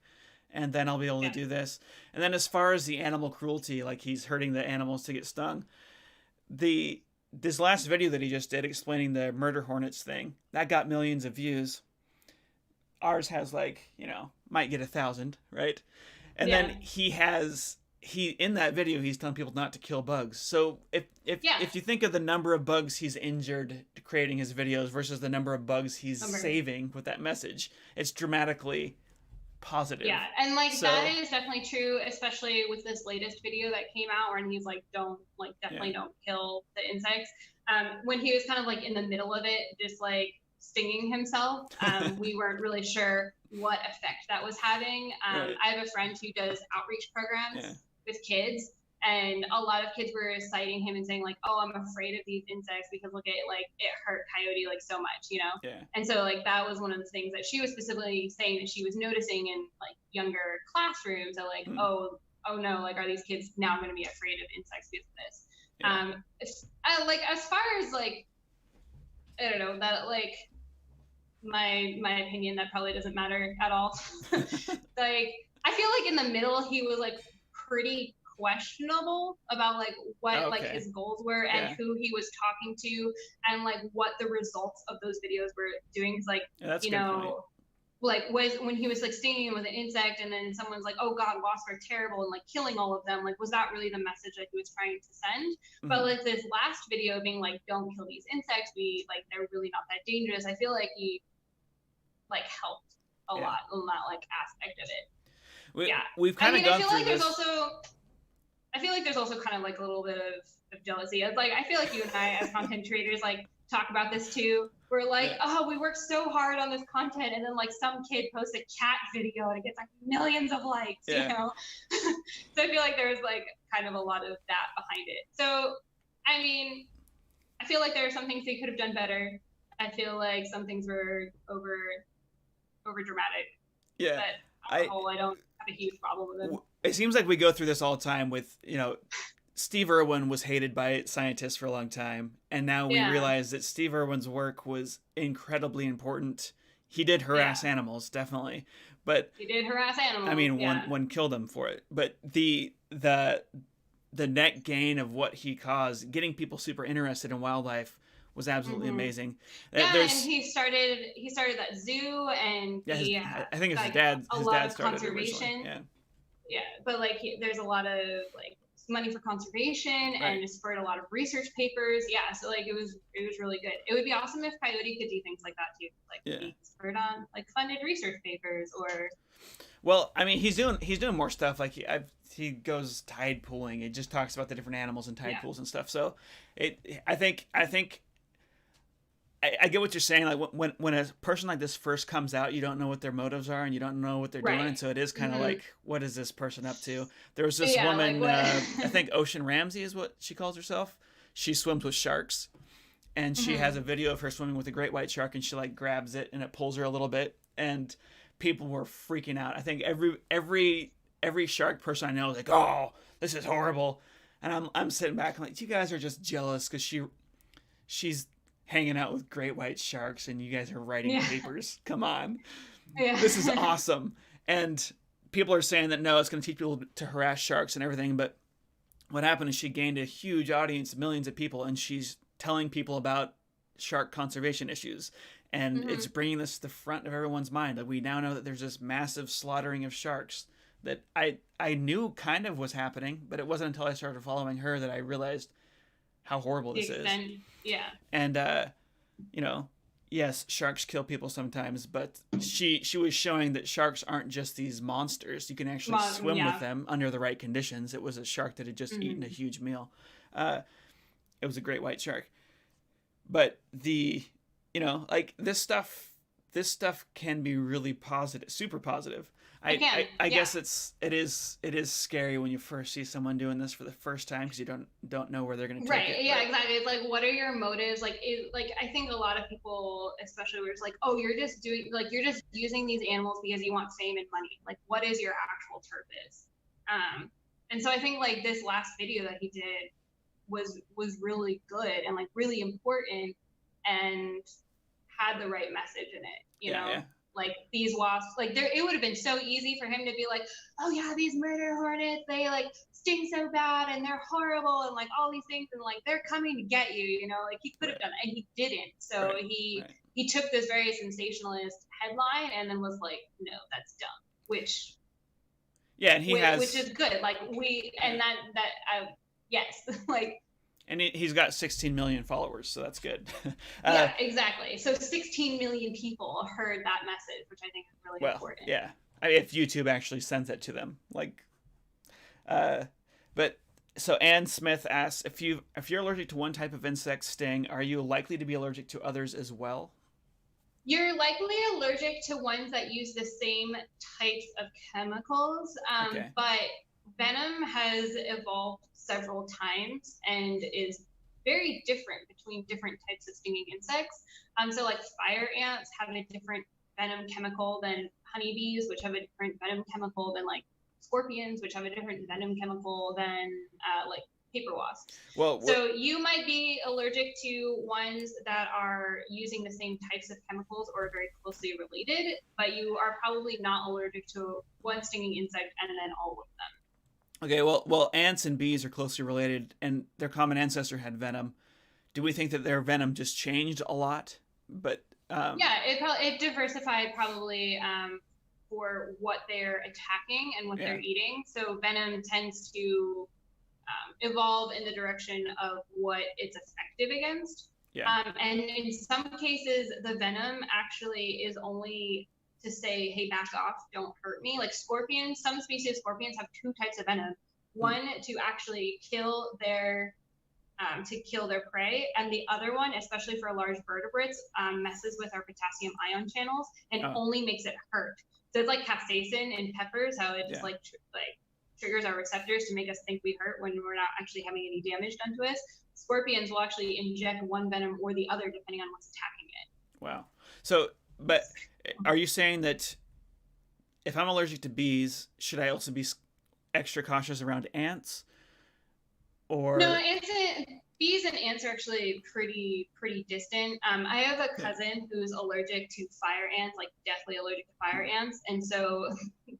And then I'll be able to do this. And then as far as the animal cruelty, like he's hurting the animals to get stung, this last video that he just did explaining the murder hornets thing, that got millions of views. Ours has like, you know, might get 1,000, right? And then in that video, he's telling people not to kill bugs. So if you think of the number of bugs he's injured creating his videos versus the number of bugs he's saving with that message, it's dramatically positive. Yeah, and like that is definitely true, especially with this latest video that came out where he's like, don't kill the insects. When he was kind of like in the middle of it, just like stinging himself, we weren't really sure what effect that was having. I have a friend who does outreach programs with kids, and a lot of kids were citing him and saying like, oh, I'm afraid of these insects because look at like it hurt Coyote like so much, you know. And so like that was one of the things that she was specifically saying that she was noticing in like younger classrooms, that like oh no, like are these kids now going to be afraid of insects because of this? Like as far as like, I don't know, that like my opinion, that probably doesn't matter at all. Like I feel like in the middle he was like pretty questionable about like what like his goals were and who he was talking to and like what the results of those videos were doing. Cause like, you know, like when he was like stinging with an insect and then someone's like, oh God, wasps are terrible and like killing all of them. Like, was that really the message that he was trying to send? But like this last video being like, don't kill these insects. They're really not that dangerous. I feel like he like helped a lot on that like aspect of it. We've kind of gone through this. I feel like there's also kind of like a little bit of jealousy. It's like I feel like you and I as content creators like talk about this too. We're like, oh, we worked so hard on this content, and then like some kid posts a cat video and it gets like millions of likes, you know? So I feel like there's like kind of a lot of that behind it. So I mean, I feel like there are some things they could have done better. I feel like some things were over dramatic. Yeah. But on the whole, I don't have a huge problem with him. It seems like we go through this all the time with, Steve Irwin was hated by scientists for a long time, and now we realize that Steve Irwin's work was incredibly important. He did harass animals, definitely, but he did harass animals. I mean, one killed him for it, but the net gain of what he caused, getting people super interested in wildlife, was absolutely amazing. Yeah, and he started that zoo, and I think it's his dad. His dad started conservation. Yeah, but like there's a lot of like money for conservation, and it spurred a lot of research papers. Yeah, so like it was really good. It would be awesome if Coyote could do things like that too, like be spurred on like funded research papers or. Well, I mean, he's doing more stuff. Like he goes tide pooling. It just talks about the different animals in tide pools and stuff. So I think I get what you're saying. Like when a person like this first comes out, you don't know what their motives are and you don't know what they're doing. And so it is kind of like, what is this person up to? There was this woman, I think Ocean Ramsey is what she calls herself. She swims with sharks, and she has a video of her swimming with a great white shark, and she like grabs it and it pulls her a little bit, and people were freaking out. I think every shark person I know is like, oh, this is horrible. And I'm sitting back and like, you guys are just jealous because she's hanging out with great white sharks and you guys are writing papers. Come on. This is awesome. And people are saying that no, it's going to teach people to harass sharks and everything. But what happened is she gained a huge audience, millions of people, and she's telling people about shark conservation issues. And it's bringing this to the front of everyone's mind. Like, we now know that there's this massive slaughtering of sharks that I knew kind of was happening, but it wasn't until I started following her that I realized how horrible this is. Yeah. And, yes, sharks kill people sometimes, but she was showing that sharks aren't just these monsters. You can actually swim with them under the right conditions. It was a shark that had just eaten a huge meal. It was a great white shark. But like this stuff can be really positive, super positive. I guess it is scary when you first see someone doing this for the first time because you don't know where they're going to take it. Right. Yeah, exactly. It's like, what are your motives? Like, I think a lot of people, especially where it's like, oh, you're just using these animals because you want fame and money. Like, what is your actual purpose? And so I think like this last video that he did was really good and like really important and had the right message in it, you know? Yeah. Like these wasps, like it would have been so easy for him to be like, oh yeah, these murder hornets, they like sting so bad and they're horrible and like all these things and like they're coming to get you, you know, like he could have done it and he didn't. So he took this very sensationalist headline and then was like, no, that's dumb, which is good. Like yes, like. And he's got 16 million followers, so that's good. Yeah, exactly. So 16 million people heard that message, which I think is really important. Yeah. If YouTube actually sends it to them. But so Ann Smith asks, if you're allergic to one type of insect sting, are you likely to be allergic to others as well? You're likely allergic to ones that use the same types of chemicals, but venom has evolved several times and is very different between different types of stinging insects. So like fire ants have a different venom chemical than honeybees, which have a different venom chemical than like scorpions, which have a different venom chemical than like paper wasps. So you might be allergic to ones that are using the same types of chemicals or are very closely related, but you are probably not allergic to one stinging insect and then all of them. Okay, well, ants and bees are closely related, and their common ancestor had venom. Do we think that their venom just changed a lot? But it diversified probably for what they're attacking and what they're eating. So venom tends to evolve in the direction of what it's effective against. Yeah. And in some cases, the venom actually is only to say, hey, back off, don't hurt me. Like scorpions, some species of scorpions have two types of venom. One to actually kill their prey, and the other one, especially for large vertebrates, messes with our potassium ion channels and only makes it hurt. So it's like capsaicin in peppers, how it just like triggers our receptors to make us think we hurt when we're not actually having any damage done to us. Scorpions will actually inject one venom or the other depending on what's attacking it. Wow. So, but are you saying that if I'm allergic to bees, should I also be extra cautious around ants? No, Or bees and ants are actually pretty distant. I have a yeah, cousin who's allergic to fire ants, like deathly allergic to fire ants, and so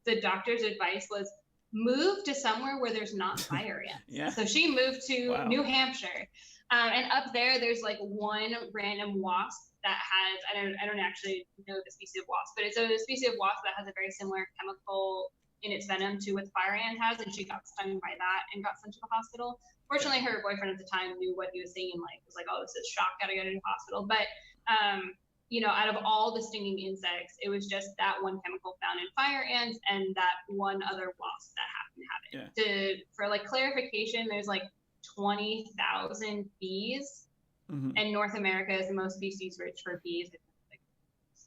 the doctor's advice was move to somewhere where there's not fire ants. yeah, So she moved to wow, New Hampshire, and up there's like one random wasp that has I don't actually know the species of wasp, but it's a species of wasp that has a very similar chemical in its venom to what the fire ant has, and she got stung by that and got sent to the hospital. yeah, Fortunately, her boyfriend at the time knew what he was saying, like was like, "Oh, this is shock, gotta go to the hospital." But out of all the stinging insects, it was just that one chemical found in fire ants and that one other wasp that happened to have it. yeah. For like clarification, there's like 20,000 bees, Mm-hmm. and North America is the most species rich for bees.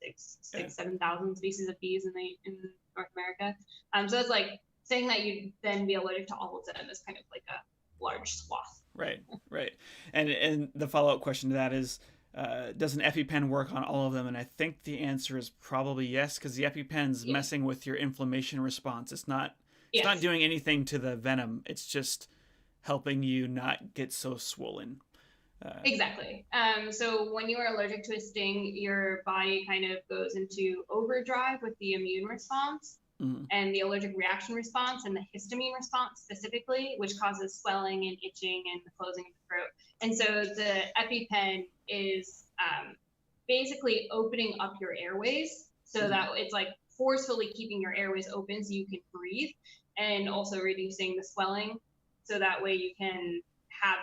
It's like Yeah. 7,000 species of bees in North America. So it's like saying that you'd then be allergic to all of them is kind of like a large swath. Right, right. And the follow up question to that is, does an EpiPen work on all of them? And I think the answer is probably yes, because the EpiPen's messing with your inflammation response. It's not doing anything to the venom. It's just helping you not get so swollen. Exactly. So when you are allergic to a sting, your body kind of goes into overdrive with the immune response. Mm-hmm. And the allergic reaction response and the histamine response specifically, which causes swelling and itching and the closing of the throat. And so the EpiPen is basically opening up your airways so that it's like forcefully keeping your airways open so you can breathe, and also reducing the swelling so that way you can have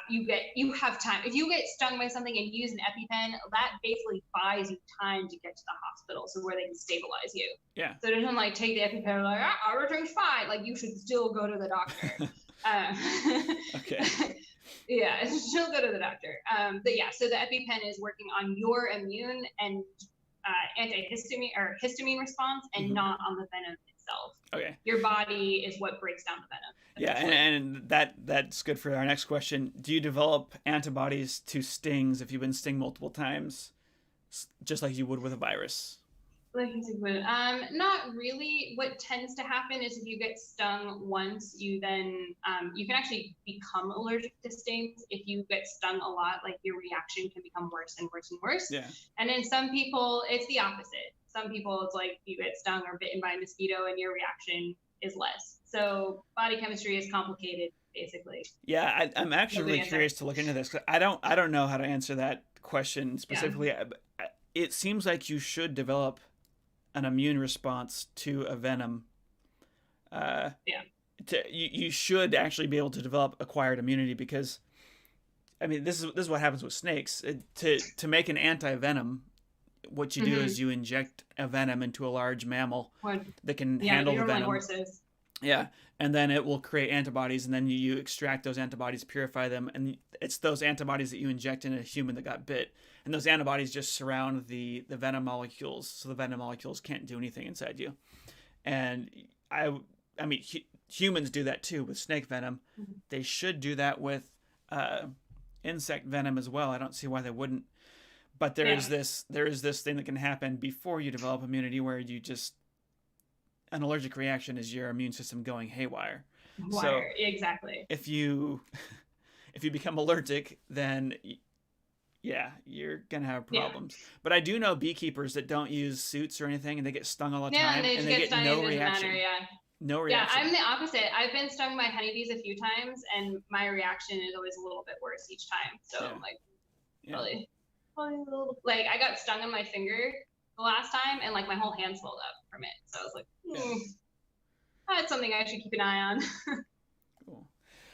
time. If you get stung by something and you use an EpiPen, that basically buys you time to get to the hospital, so where they can stabilize you. Yeah. So it doesn't like take the EpiPen and like, everything's fine. Like you should still go to the doctor. Okay. Yeah, still go to the doctor. But yeah, so the EpiPen is working on your immune and antihistamine or histamine response, and not on the venom itself. Okay. Your body is what breaks down the venom. Yeah, and that's good for our next question. Do you develop antibodies to stings if you've been stung multiple times, just like you would with a virus? Not really. What tends to happen is if you get stung once, you then you can actually become allergic to stings. If you get stung a lot, like your reaction can become worse and worse and worse. Yeah. And then some people, it's the opposite. Some people, it's like you get stung or bitten by a mosquito and your reaction is less. So body chemistry is complicated, basically. Yeah, I'm actually really curious to look into this, because I don't know how to answer that question specifically. Yeah. It seems like you should develop an immune response to a venom. You should actually be able to develop acquired immunity, because, I mean, this is what happens with snakes. To make an anti-venom, what you do is you inject a venom into a large mammal that can handle the venom. Like horses. Yeah, and then it will create antibodies, and then you extract those antibodies, purify them, and it's those antibodies that you inject in a human that got bit. And those antibodies just surround the venom molecules, so the venom molecules can't do anything inside you. And I mean, humans do that too with snake venom. They should do that with insect venom as well. I don't see why they wouldn't. But there is this thing that can happen before you develop immunity, where you just, an allergic reaction is your immune system going haywire. So exactly. If you become allergic, then yeah, you're gonna have problems. Yeah. But I do know beekeepers that don't use suits or anything, and they get stung all the time, and they get no reaction. No reaction. Yeah, I'm the opposite. I've been stung by honeybees a few times, and my reaction is always a little bit worse each time. So I'm like, really, like I got stung on my finger the last time, and like my whole hand swelled up from it. So I was like, that's something I should keep an eye on. Cool.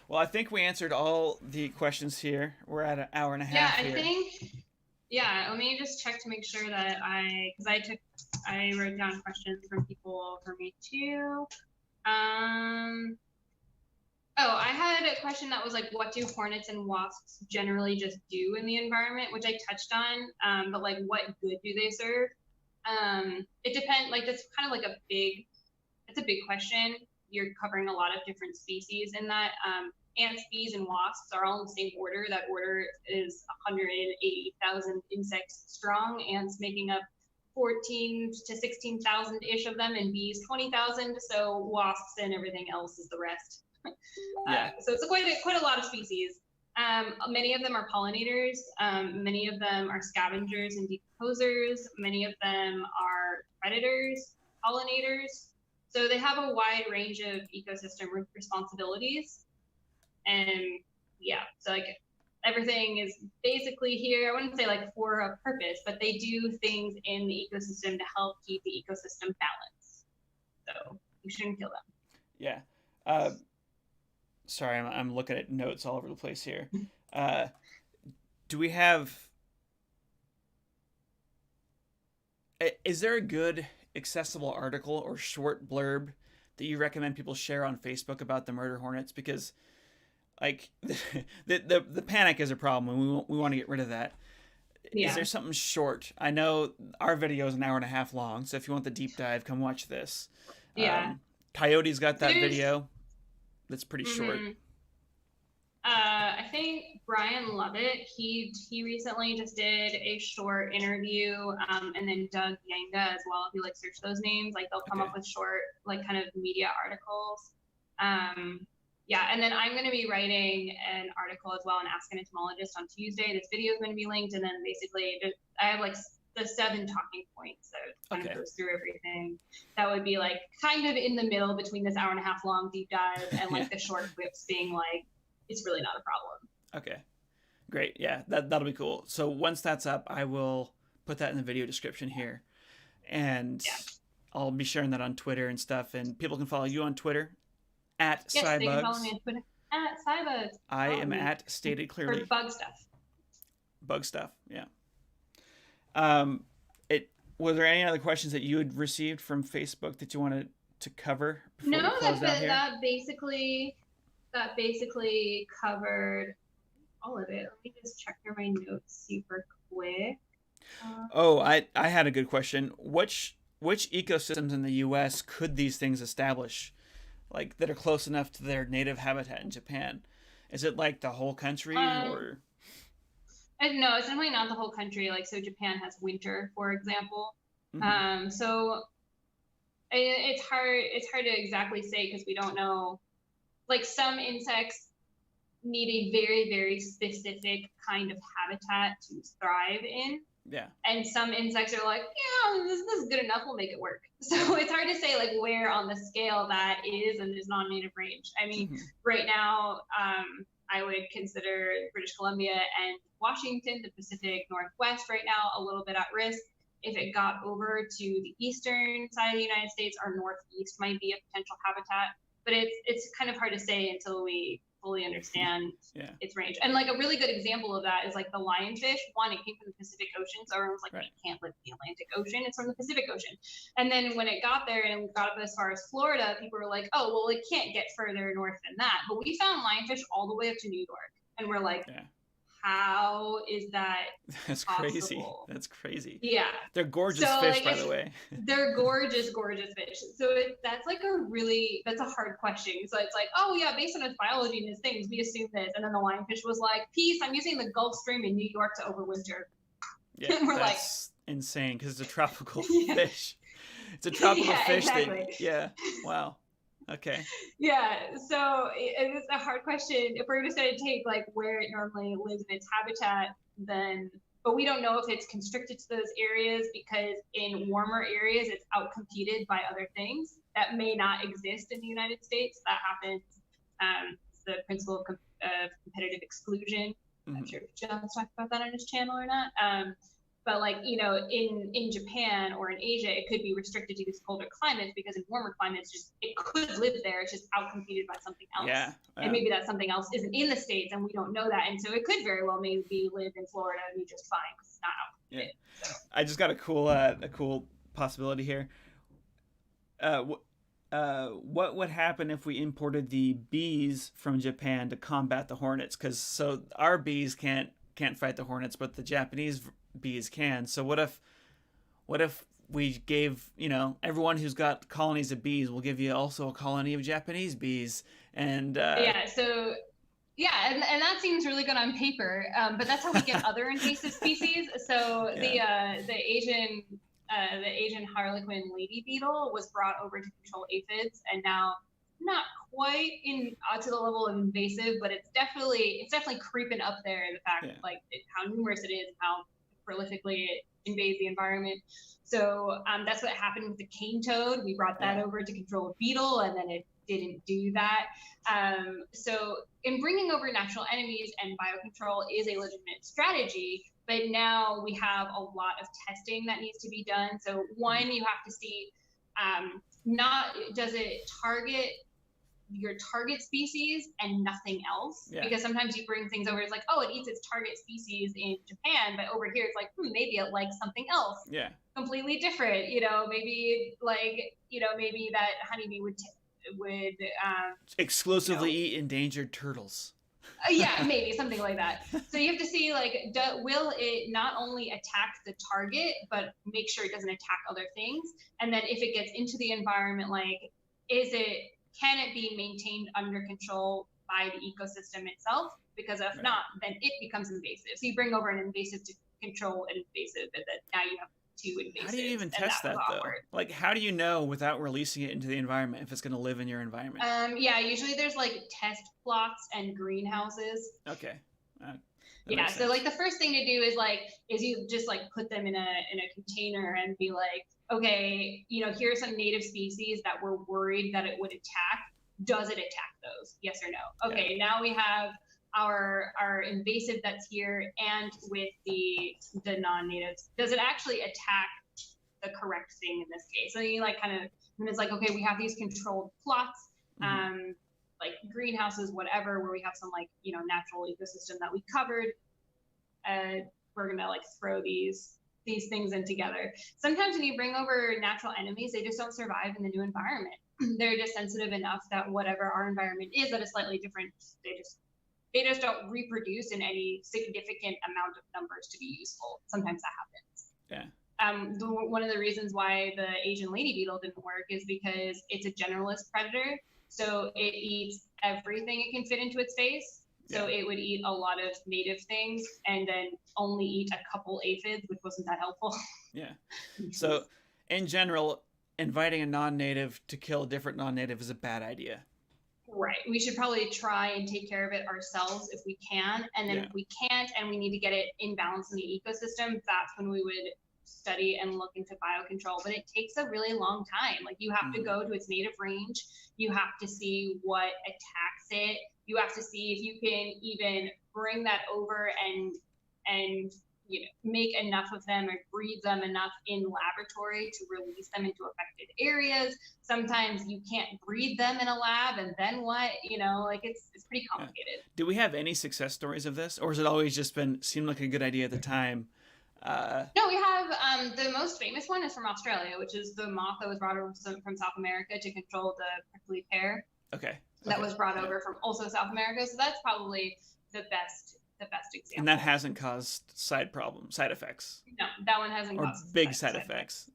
Well, I think we answered all the questions here. We're at an hour and a half here. Let me just check to make sure that I wrote down questions from people for me too. I had a question that was like, what do hornets and wasps generally just do in the environment, which I touched on, but like, what good do they serve? It depends, like, that's kind of like it's a big question. You're covering a lot of different species in that. Ants, bees, and wasps are all in the same order. That order is 180,000 insects strong, ants making up 14 to 16,000 ish of them, and bees 20,000. So wasps and everything else is the rest. Yeah. So it's quite a lot of species. Many of them are pollinators. Many of them are scavengers and decomposers. Many of them are predators, pollinators. So they have a wide range of ecosystem responsibilities. And yeah, so like everything is basically here. I wouldn't say like for a purpose, but they do things in the ecosystem to help keep the ecosystem balanced. So you shouldn't kill them. Yeah. Sorry, I'm looking at notes all over the place here. Do we have... Is there a good accessible article or short blurb that you recommend people share on Facebook about the murder hornets? Because like the panic is a problem and we want to get rid of that. Yeah. Is there something short? I know our video is an hour and a half long, so if you want the deep dive, come watch this. Yeah. Coyote's got that video that's pretty short. I think Brian Lovett, he recently just did a short interview, and then Doug Yanga as well. If you like search those names, like they'll come up with short, like kind of media articles. Yeah, and then I'm going to be writing an article as well on Ask an Entomologist on Tuesday. This video is going to be linked, and then basically I have like the 7 talking points that kind of goes through everything. That would be like kind of in the middle between this hour and a half long deep dive and like the short clips being like, it's really not a problem. Okay, great. Yeah, that'll be cool. So once that's up, I will put that in the video description here, and I'll be sharing that on Twitter and stuff. And people can follow you on Twitter at Cybugs. They can follow me on Twitter at Cybugs. I am at Stated Clearly. For bug stuff. Bug stuff. Yeah. Were there any other questions that you had received from Facebook that you wanted to cover? No, that basically covered all of it. Let me just check through my notes super quick. I had a good question. Which ecosystems in the U.S. could these things establish, like that are close enough to their native habitat in Japan? Is it like the whole country or? No, it's definitely not the whole country. Like, so Japan has winter, for example. So it's hard to exactly say because we don't know. Like some insects need a very, very specific kind of habitat to thrive in. Yeah. And some insects are like, yeah, this is good enough. We'll make it work. So it's hard to say like where on the scale that is and is non-native range. I mean, right now, I would consider British Columbia and Washington, the Pacific Northwest right now, a little bit at risk. If it got over to the eastern side of the United States, our northeast might be a potential habitat. But it's kind of hard to say until we fully understand its range. And like a really good example of that is like the lionfish. One, it came from the Pacific Ocean, so everyone's like, it can't live in the Atlantic Ocean. It's from the Pacific Ocean. And then when it got there and got up as far as Florida, people were like, oh, well, it can't get further north than that. But we found lionfish all the way up to New York, and we're like, how is that possible? Crazy. That's crazy. Yeah. They're gorgeous fish, by the way. They're gorgeous, gorgeous fish. So that's like that's a hard question. So it's like, oh yeah, based on its biology and its things, we assume this. And then the lionfish was like, peace, I'm using the Gulf Stream in New York to overwinter. Yeah, and we're that's like, insane because it's a tropical fish. It's a tropical fish that, wow. Okay. Yeah, so it's a hard question. If we're just going to take like where it normally lives in its habitat, then, but we don't know if it's constricted to those areas because in warmer areas, it's outcompeted by other things that may not exist in the United States. That happens. It's the principle of competitive exclusion. I'm not sure if John's talked about that on his channel or not. But like, you know, in Japan or in Asia, it could be restricted to these colder climates because in warmer climates, it could live there. It's just outcompeted by something else. Yeah. And maybe that something else isn't in the States and we don't know that. And so it could very well maybe live in Florida and be just fine because it's not outcompeted. Yeah. So. I just got a cool possibility here. What would happen if we imported the bees from Japan to combat the hornets? Because so our bees can't fight the hornets, but the Japanese bees can. So what if we gave, you know, everyone who's got colonies of bees, we'll give you also a colony of Japanese bees, and and that seems really good on paper, but that's how we get other invasive species. So the Asian the Asian harlequin lady beetle was brought over to control aphids, and now not quite to the level of invasive, but it's definitely creeping up there. The fact like how numerous it is, and how prolifically it invades the environment. So that's what happened with the cane toad. We brought that over to control a beetle, and then it didn't do that. So in bringing over natural enemies and biocontrol is a legitimate strategy, but now we have a lot of testing that needs to be done. So one, you have to see, does it target your target species and nothing else? Because sometimes you bring things over, it's like, oh, it eats its target species in Japan, but over here it's like, maybe it likes something else completely different, maybe maybe that honeybee would exclusively eat endangered turtles. Maybe something like that. So you have to see, like, will it not only attack the target, but make sure it doesn't attack other things? And then if it gets into the environment, like, can it be maintained under control by the ecosystem itself? Because if not, then it becomes invasive. So you bring over an invasive to control an invasive, and then now you have two invasives. How do you even test that though? Like, how do you know without releasing it into the environment if it's going to live in your environment? Usually there's like test plots and greenhouses. Okay. So like the first thing to do is you just like put them in a container and be like, okay, here are some native species that we're worried that it would attack. Does it attack those? Yes or no? Okay, now we have our invasive that's here, and with the non-natives, does it actually attack the correct thing in this case? So you like kind of, and it's like, okay, we have these controlled plots, like greenhouses, whatever, where we have some like natural ecosystem that we covered. We're gonna like throw these things in together. Sometimes when you bring over natural enemies, they just don't survive in the new environment. They're just sensitive enough that whatever our environment is that is slightly different, they just don't reproduce in any significant amount of numbers to be useful. Sometimes that happens. One of the reasons why the Asian lady beetle didn't work is because it's a generalist predator. So it eats everything it can fit into its face. So it would eat a lot of native things and then only eat a couple aphids, which wasn't that helpful. So in general, inviting a non-native to kill a different non-native is a bad idea. Right. We should probably try and take care of it ourselves if we can. And then if we can't and we need to get it in balance in the ecosystem, that's when we would study and look into biocontrol. But it takes a really long time. Like you have to go to its native range. You have to see what attacks it. You have to see if you can even bring that over and make enough of them or breed them enough in laboratory to release them into affected areas. Sometimes you can't breed them in a lab, and then what? It's pretty complicated. Do we have any success stories of this, or has it always just seemed like a good idea at the time? No, we have the most famous one is from Australia, which is the moth that was brought over from South America to control the prickly pear. That was brought over from also South America. So that's probably the best example. And that hasn't caused side effects. No, that one hasn't caused big side effects.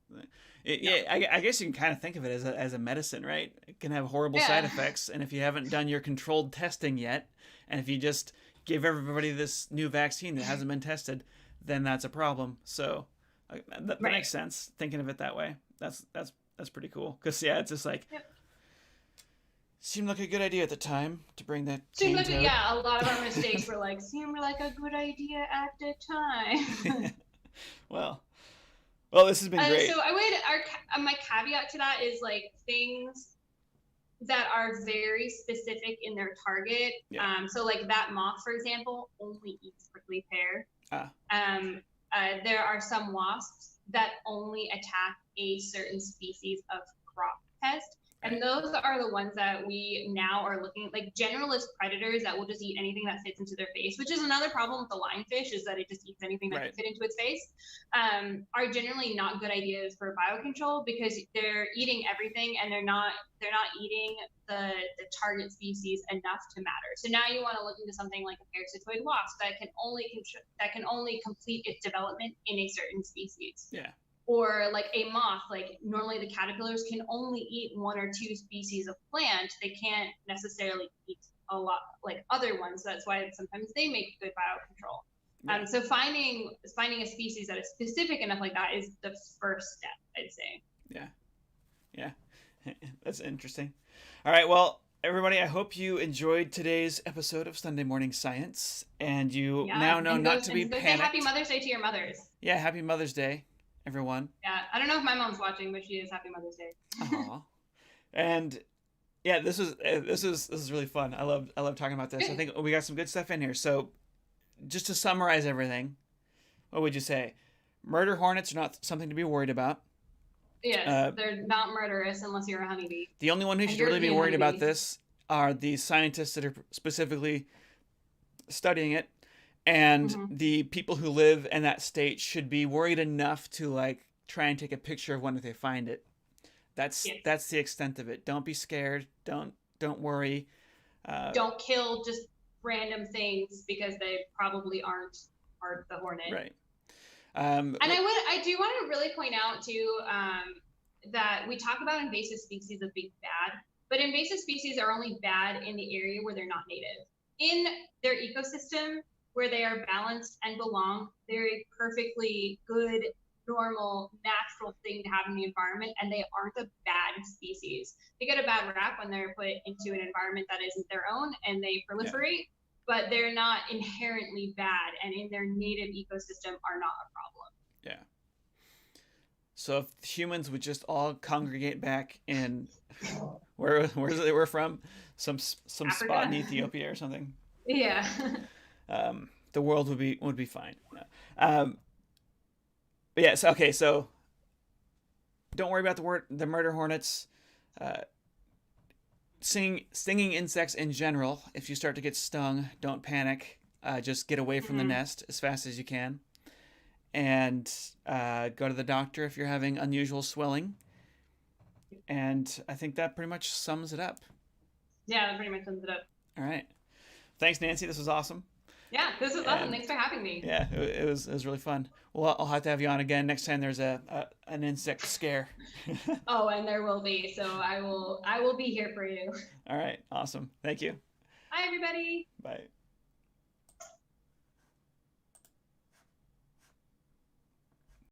I guess you can kind of think of it as a medicine, right? It can have horrible side effects, and if you haven't done your controlled testing yet, and if you just give everybody this new vaccine that hasn't been tested, then that's a problem. So that makes sense. Thinking of it that way, that's pretty cool. Because it's just like. Seemed like a good idea at the time to bring that. A lot of our mistakes were like, seemed like a good idea at the time. well, this has been great. So I would, my caveat to that is like things that are very specific in their target. So like that moth, for example, only eats prickly pear. There are some wasps that only attack a certain species of crop pest. And those are the ones that we now are looking at, like generalist predators that will just eat anything that fits into their face, which is another problem with the lionfish, is that it just eats anything that can fit into its face, are generally not good ideas for biocontrol because they're eating everything and they're not eating the target species enough to matter. So now you want to look into something like a parasitoid wasp that can only complete its development in a certain species. Or like a moth, like normally the caterpillars can only eat one or two species of plant. They can't necessarily eat a lot like other ones. That's why sometimes they make good biocontrol. Yeah. So finding a species that is specific enough like that is the first step, I'd say. Yeah. Yeah. That's interesting. All right. Well, everybody, I hope you enjoyed today's episode of Sunday Morning Science, and you now know not to be go say panicked. Happy Mother's Day to your mothers. Yeah, Happy Mother's Day, everyone. Yeah, I don't know if my mom's watching, but she is. Happy Mother's Day. Aw. And yeah, this is really fun. I love talking about this. I think we got some good stuff in here. So, just to summarize everything, what would you say? Murder hornets are not something to be worried about. Yes, they're not murderous unless you're a honeybee. The only one who should really be worried about this are the scientists that are specifically studying it, and the people who live in that state should be worried enough to like try and take a picture of one if they find it. That's the extent of it. Don't be scared. Don't worry. Don't kill just random things because they probably aren't part of the hornet. Right. And I do want to really point out too that we talk about invasive species as being bad, but invasive species are only bad in the area where they're not native. In their ecosystem, where they are balanced and belong, they're a perfectly good, normal, natural thing to have in the environment, and they aren't a bad species. They get a bad rap when they're put into an environment that isn't their own and they proliferate. But they're not inherently bad, and in their native ecosystem are not a problem. Yeah. So if humans would just all congregate back in where they were from, some spot in Ethiopia or something. Yeah. The world would be fine. But yes, okay. So don't worry about the murder hornets. Stinging insects in general, if you start to get stung, don't panic. Just get away from the nest as fast as you can. And go to the doctor if you're having unusual swelling. And I think that pretty much sums it up. Yeah, that pretty much sums it up. All right. Thanks, Nancy. This was awesome. Yeah, this was awesome. Thanks for having me. Yeah, it was really fun. Well, I'll have to have you on again next time there's an insect scare. Oh, and there will be. So I will be here for you. All right. Awesome. Thank you. Bye, everybody. Bye.